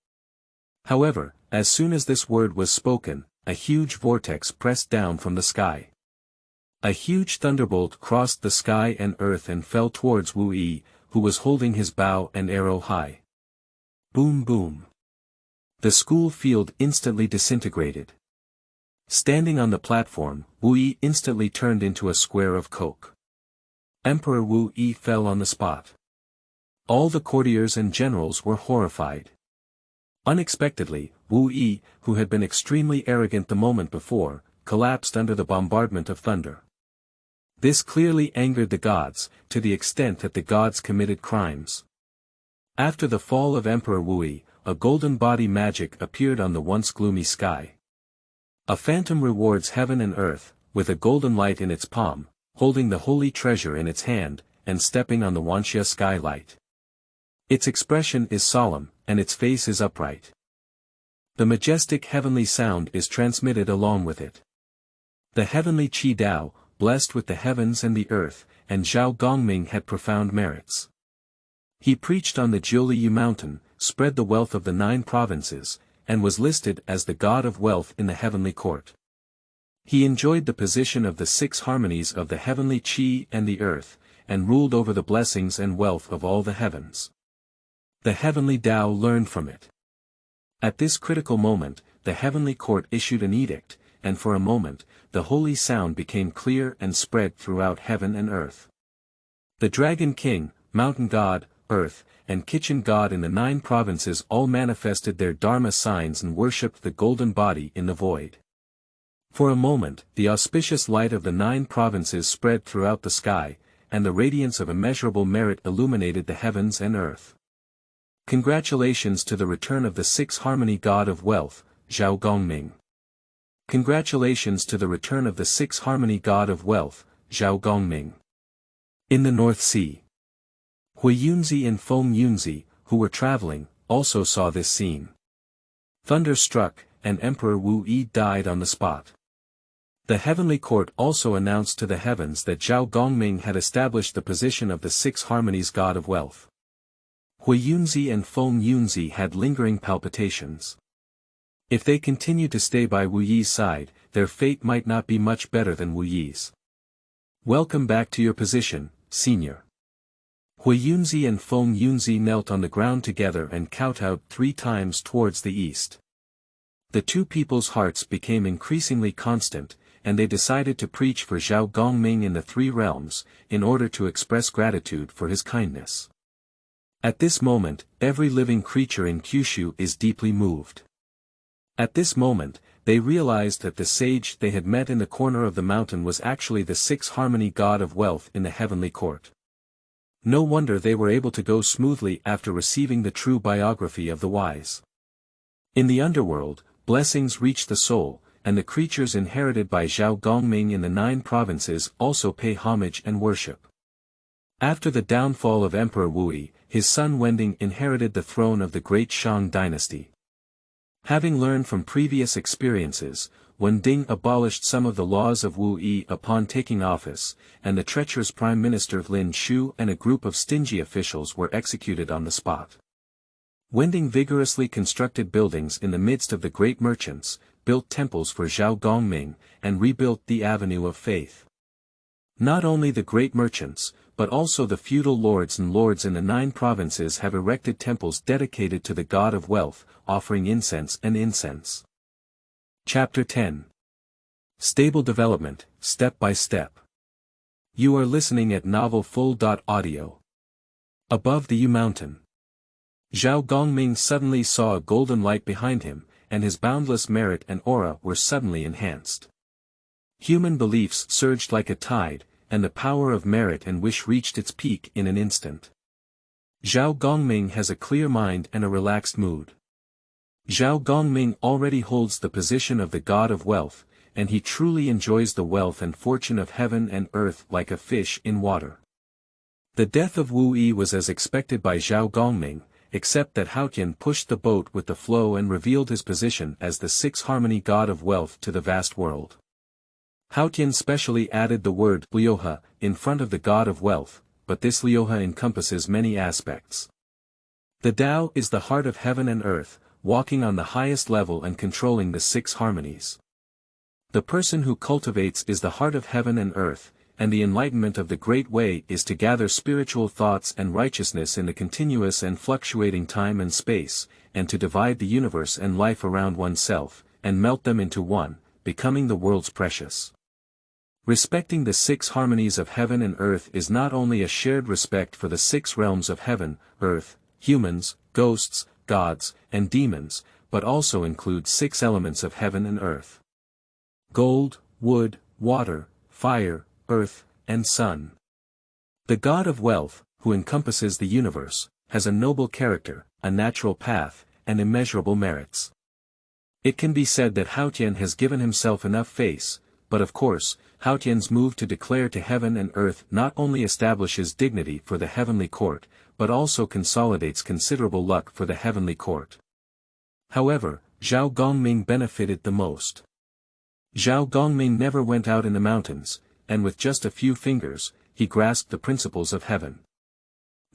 A: However, as soon as this word was spoken, a huge vortex pressed down from the sky. A huge thunderbolt crossed the sky and earth and fell towards Wuyi, who was holding his bow and arrow high. Boom boom. The school field instantly disintegrated. Standing on the platform, Wuyi instantly turned into a square of coke. Emperor Wuyi fell on the spot. All the courtiers and generals were horrified. Unexpectedly, Wuyi, who had been extremely arrogant the moment before, collapsed under the bombardment of thunder. This clearly angered the gods, to the extent that the gods committed crimes. After the fall of Emperor Wuyi, a golden body magic appeared on the once gloomy sky. A phantom rewards heaven and earth, with a golden light in its palm, holding the holy treasure in its hand, and stepping on the Wanxia skylight. Its expression is solemn, and its face is upright. The majestic heavenly sound is transmitted along with it. The heavenly Qi Dao, blessed with the heavens and the earth, and Zhao Gongming had profound merits. He preached on the Jiejiao mountain, spread the wealth of the 9 provinces, and was listed as the god of wealth in the heavenly court. He enjoyed the position of the 6 harmonies of the heavenly Qi and the earth, and ruled over the blessings and wealth of all the heavens. The heavenly Dao learned from it. At this critical moment, the heavenly court issued an edict, and for a moment, the holy sound became clear and spread throughout heaven and earth. The Dragon King, Mountain God, Earth, and Kitchen God in the 9 provinces all manifested their Dharma signs and worshipped the golden body in the void. For a moment, the auspicious light of the 9 provinces spread throughout the sky, and the radiance of immeasurable merit illuminated the heavens and earth. Congratulations to the return of the 6 harmony God of wealth, Zhao Gongming. Congratulations to the return of the 6 harmony God of wealth, Zhao Gongming. In the North Sea, Hui Yunzi and Feng Yunzi, who were traveling, also saw this scene. Thunder struck, and Emperor Wuyi died on the spot. The heavenly court also announced to the heavens that Zhao Gongming had established the position of the 6 harmonies God of wealth. Hui Yunzi and Feng Yunzi had lingering palpitations. If they continued to stay by Wuyi's side, their fate might not be much better than Wuyi's. Welcome back to your position, senior. Hui Yunzi and Feng Yunzi knelt on the ground together and kowtowed 3 times towards the east. The two people's hearts became increasingly constant, and they decided to preach for Zhao Gongming in the 3 realms, in order to express gratitude for his kindness. At this moment, every living creature in Kyushu is deeply moved. At this moment, they realized that the sage they had met in the corner of the mountain was actually the 6 harmony god of wealth in the heavenly court. No wonder they were able to go smoothly after receiving the true biography of the wise. In the underworld, blessings reach the soul, and the creatures inherited by Zhao Gongming in the 9 provinces also pay homage and worship. After the downfall of Emperor Wuyi, his son Wending inherited the throne of the great Shang dynasty. Having learned from previous experiences, Wending abolished some of the laws of Wuyi upon taking office, and the treacherous Prime Minister Lin Shu and a group of stingy officials were executed on the spot. Wending vigorously constructed buildings in the midst of the great merchants, built temples for Zhao Gongming, and rebuilt the Avenue of Faith. Not only the great merchants, but also the feudal lords and lords in the 9 provinces have erected temples dedicated to the god of wealth, offering incense and incense. Chapter 10. Stable Development, Step by Step. You are listening at novelfull.audio. Above the Yu Mountain. Zhao Gongming suddenly saw a golden light behind him, and his boundless merit and aura were suddenly enhanced. Human beliefs surged like a tide, and the power of merit and wish reached its peak in an instant. Zhao Gongming has a clear mind and a relaxed mood. Zhao Gongming already holds the position of the god of wealth, and he truly enjoys the wealth and fortune of heaven and earth like a fish in water. The death of Wuyi was as expected by Zhao Gongming, except that Haotian pushed the boat with the flow and revealed his position as the 6 harmony god of wealth to the vast world. Haotian specially added the word Liuha in front of the god of wealth, but this Liuha encompasses many aspects. The Tao is the heart of heaven and earth, walking on the highest level and controlling the 6 harmonies. The person who cultivates is the heart of heaven and earth, and the enlightenment of the Great Way is to gather spiritual thoughts and righteousness in the continuous and fluctuating time and space, and to divide the universe and life around oneself, and melt them into one, becoming the world's precious. Respecting the 6 harmonies of heaven and earth is not only a shared respect for the 6 realms of heaven, earth, humans, ghosts, gods, and demons, but also includes 6 elements of heaven and earth. Gold, wood, water, fire, earth, and sun. The god of wealth, who encompasses the universe, has a noble character, a natural path, and immeasurable merits. It can be said that Haotian has given himself enough face, but of course, Haotian's move to declare to heaven and earth not only establishes dignity for the heavenly court, but also consolidates considerable luck for the heavenly court. However, Zhao Gongming benefited the most. Zhao Gongming never went out in the mountains, and with just a few fingers, he grasped the principles of heaven.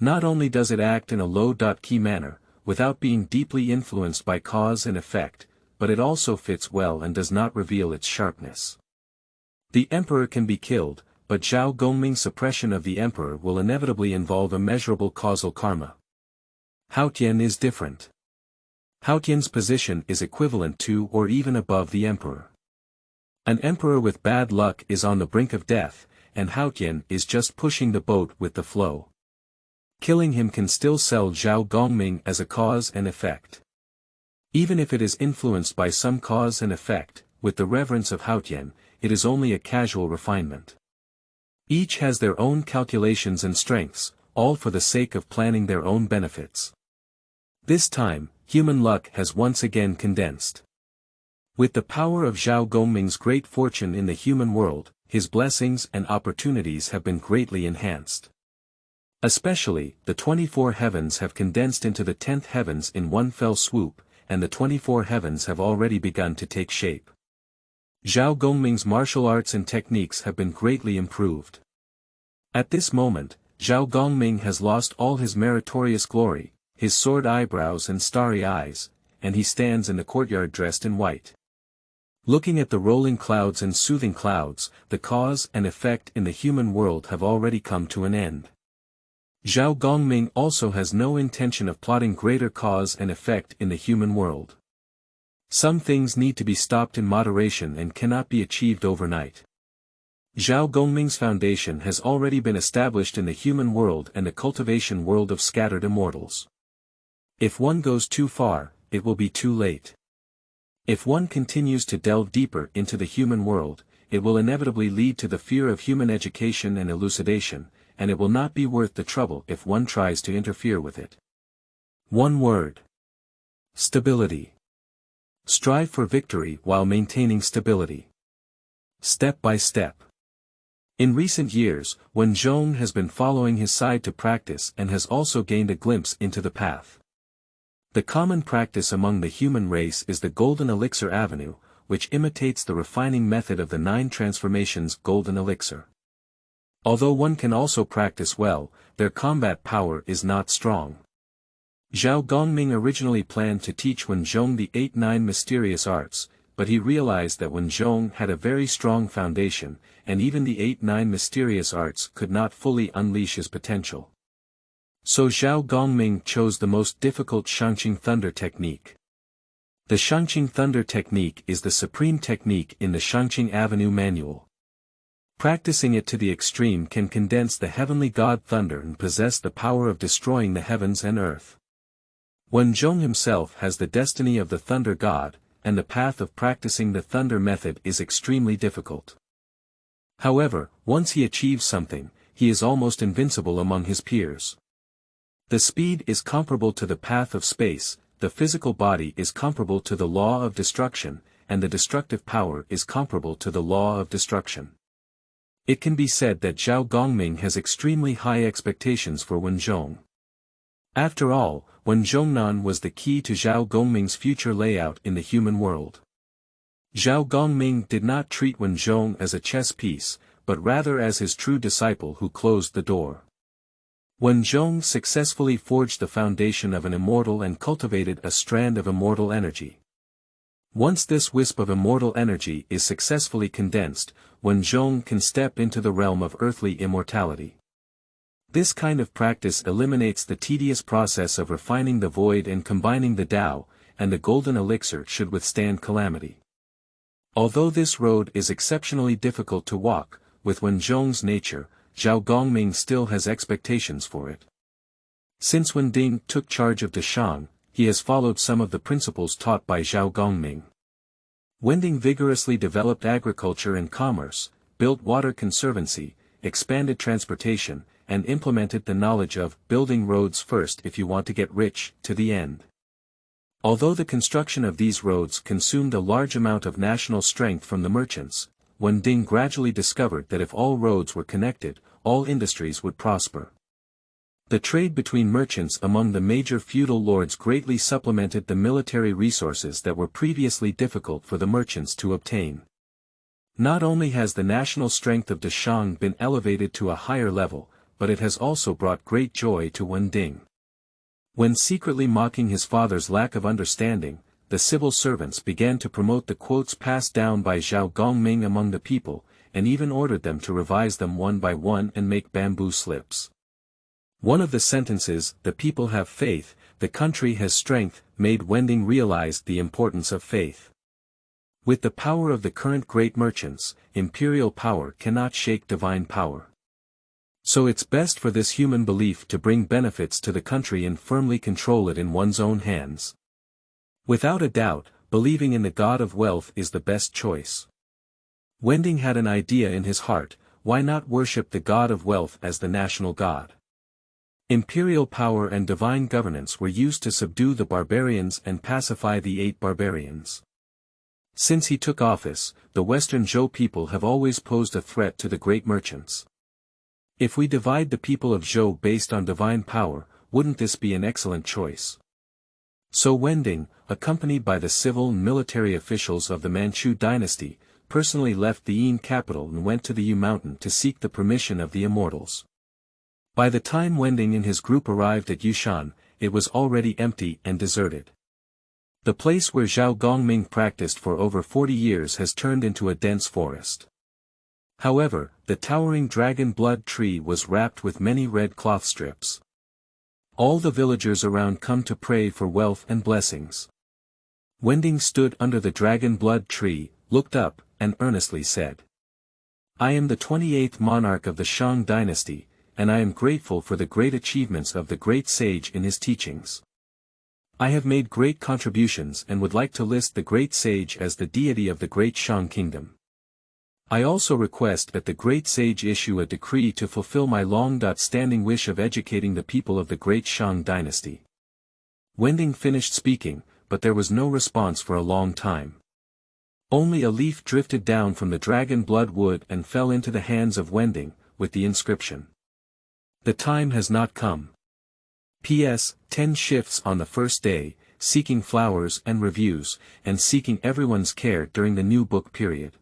A: Not only does it act in a low-key manner, without being deeply influenced by cause and effect, but it also fits well and does not reveal its sharpness. The emperor can be killed, but Zhao Gongming's suppression of the emperor will inevitably involve immeasurable causal karma. Haotian is different. Haotian's position is equivalent to or even above the emperor. An emperor with bad luck is on the brink of death, and Haotian is just pushing the boat with the flow. Killing him can still sell Zhao Gongming as a cause and effect. Even if it is influenced by some cause and effect, with the reverence of Haotian, it is only a casual refinement. Each has their own calculations and strengths, all for the sake of planning their own benefits. This time, human luck has once again condensed. With the power of Zhao Gongming's great fortune in the human world, his blessings and opportunities have been greatly enhanced. Especially, the 24 heavens have condensed into the 10th heavens in one fell swoop, and the 24 heavens have already begun to take shape. Zhao Gongming's martial arts and techniques have been greatly improved. At this moment, Zhao Gongming has lost all his meritorious glory, his sword eyebrows and starry eyes, and he stands in the courtyard dressed in white. Looking at the rolling clouds and soothing clouds, the cause and effect in the human world have already come to an end. Zhao Gongming also has no intention of plotting greater cause and effect in the human world. Some things need to be stopped in moderation and cannot be achieved overnight. Zhao Gongming's foundation has already been established in the human world and the cultivation world of scattered immortals. If one goes too far, it will be too late. If one continues to delve deeper into the human world, it will inevitably lead to the fear of human education and elucidation, and it will not be worth the trouble if one tries to interfere with it. One word. Stability. Strive for victory while maintaining stability. Step by step. In recent years, Zhong has been following his side to practice and has also gained a glimpse into the path. The common practice among the human race is the Golden Elixir Avenue, which imitates the refining method of the 9 transformations Golden Elixir. Although one can also practice well, their combat power is not strong. Zhao Gongming originally planned to teach Zhong the 8-9 mysterious arts, but he realized that Zhong had a very strong foundation, and even the 8-9 mysterious arts could not fully unleash his potential. So Zhao Gongming chose the most difficult Shangqing Thunder technique. The Shangqing Thunder technique is the supreme technique in the Shangqing Avenue manual. Practicing it to the extreme can condense the heavenly god thunder and possess the power of destroying the heavens and earth. Zhong himself has the destiny of the thunder god, and the path of practicing the thunder method is extremely difficult. However, once he achieves something, he is almost invincible among his peers. The speed is comparable to the path of space, the physical body is comparable to the law of destruction, and the destructive power is comparable to the law of destruction. It can be said that Zhao Gongming has extremely high expectations for Zhong. After all, Zhongnan was the key to Zhao Gongming's future layout in the human world. Zhao Gongming did not treat Zhong as a chess piece, but rather as his true disciple who closed the door. Zhong successfully forged the foundation of an immortal and cultivated a strand of immortal energy. Once this wisp of immortal energy is successfully condensed, Zhong can step into the realm of earthly immortality. This kind of practice eliminates the tedious process of refining the void and combining the Tao, and the golden elixir should withstand calamity. Although this road is exceptionally difficult to walk, with Zhong's nature, Zhao Gongming still has expectations for it. Since Ding took charge of Deshang, he has followed some of the principles taught by Zhao Gongming. Ding vigorously developed agriculture and commerce, built water conservancy, expanded transportation, and implemented the knowledge of building roads first if you want to get rich to the end. Although the construction of these roads consumed a large amount of national strength from the merchants, Ding gradually discovered that if all roads were connected, all industries would prosper. The trade between merchants among the major feudal lords greatly supplemented the military resources that were previously difficult for the merchants to obtain. Not only has the national strength of Deshang been elevated to a higher level, but it has also brought great joy to Ding. When secretly mocking his father's lack of understanding, the civil servants began to promote the quotes passed down by Zhao Gongming among the people, and even ordered them to revise them one by one and make bamboo slips. One of the sentences, "The people have faith, the country has strength," made Ding realize the importance of faith. With the power of the current great merchants, imperial power cannot shake divine power. So it's best for this human belief to bring benefits to the country and firmly control it in one's own hands. Without a doubt, believing in the god of wealth is the best choice. Ding had an idea in his heart: why not worship the god of wealth as the national god? Imperial power and divine governance were used to subdue the barbarians and pacify the 8 barbarians. Since he took office, the Western Zhou people have always posed a threat to the great merchants. If we divide the people of Zhou based on divine power, wouldn't this be an excellent choice? So Ding, accompanied by the civil and military officials of the Manchu dynasty, personally left the Yin capital and went to the Yu mountain to seek the permission of the immortals. By the time Ding and his group arrived at Yushan, it was already empty and deserted. The place where Zhao Gongming practiced for over 40 years has turned into a dense forest. However, the towering dragon blood tree was wrapped with many red cloth strips. All the villagers around come to pray for wealth and blessings. Wending stood under the dragon blood tree, looked up, and earnestly said, "I am the 28th monarch of the Shang dynasty, and I am grateful for the great achievements of the great sage in his teachings. I have made great contributions and would like to list the great sage as the deity of the great Shang kingdom. I also request that the great sage issue a decree to fulfill my long-standing wish of educating the people of the great Shang dynasty." Wending finished speaking, but there was no response for a long time. Only a leaf drifted down from the dragon blood wood and fell into the hands of Wending, with the inscription, "The time has not come. P.S. 10 shifts on the first day, seeking flowers and reviews, and seeking everyone's care during the new book period."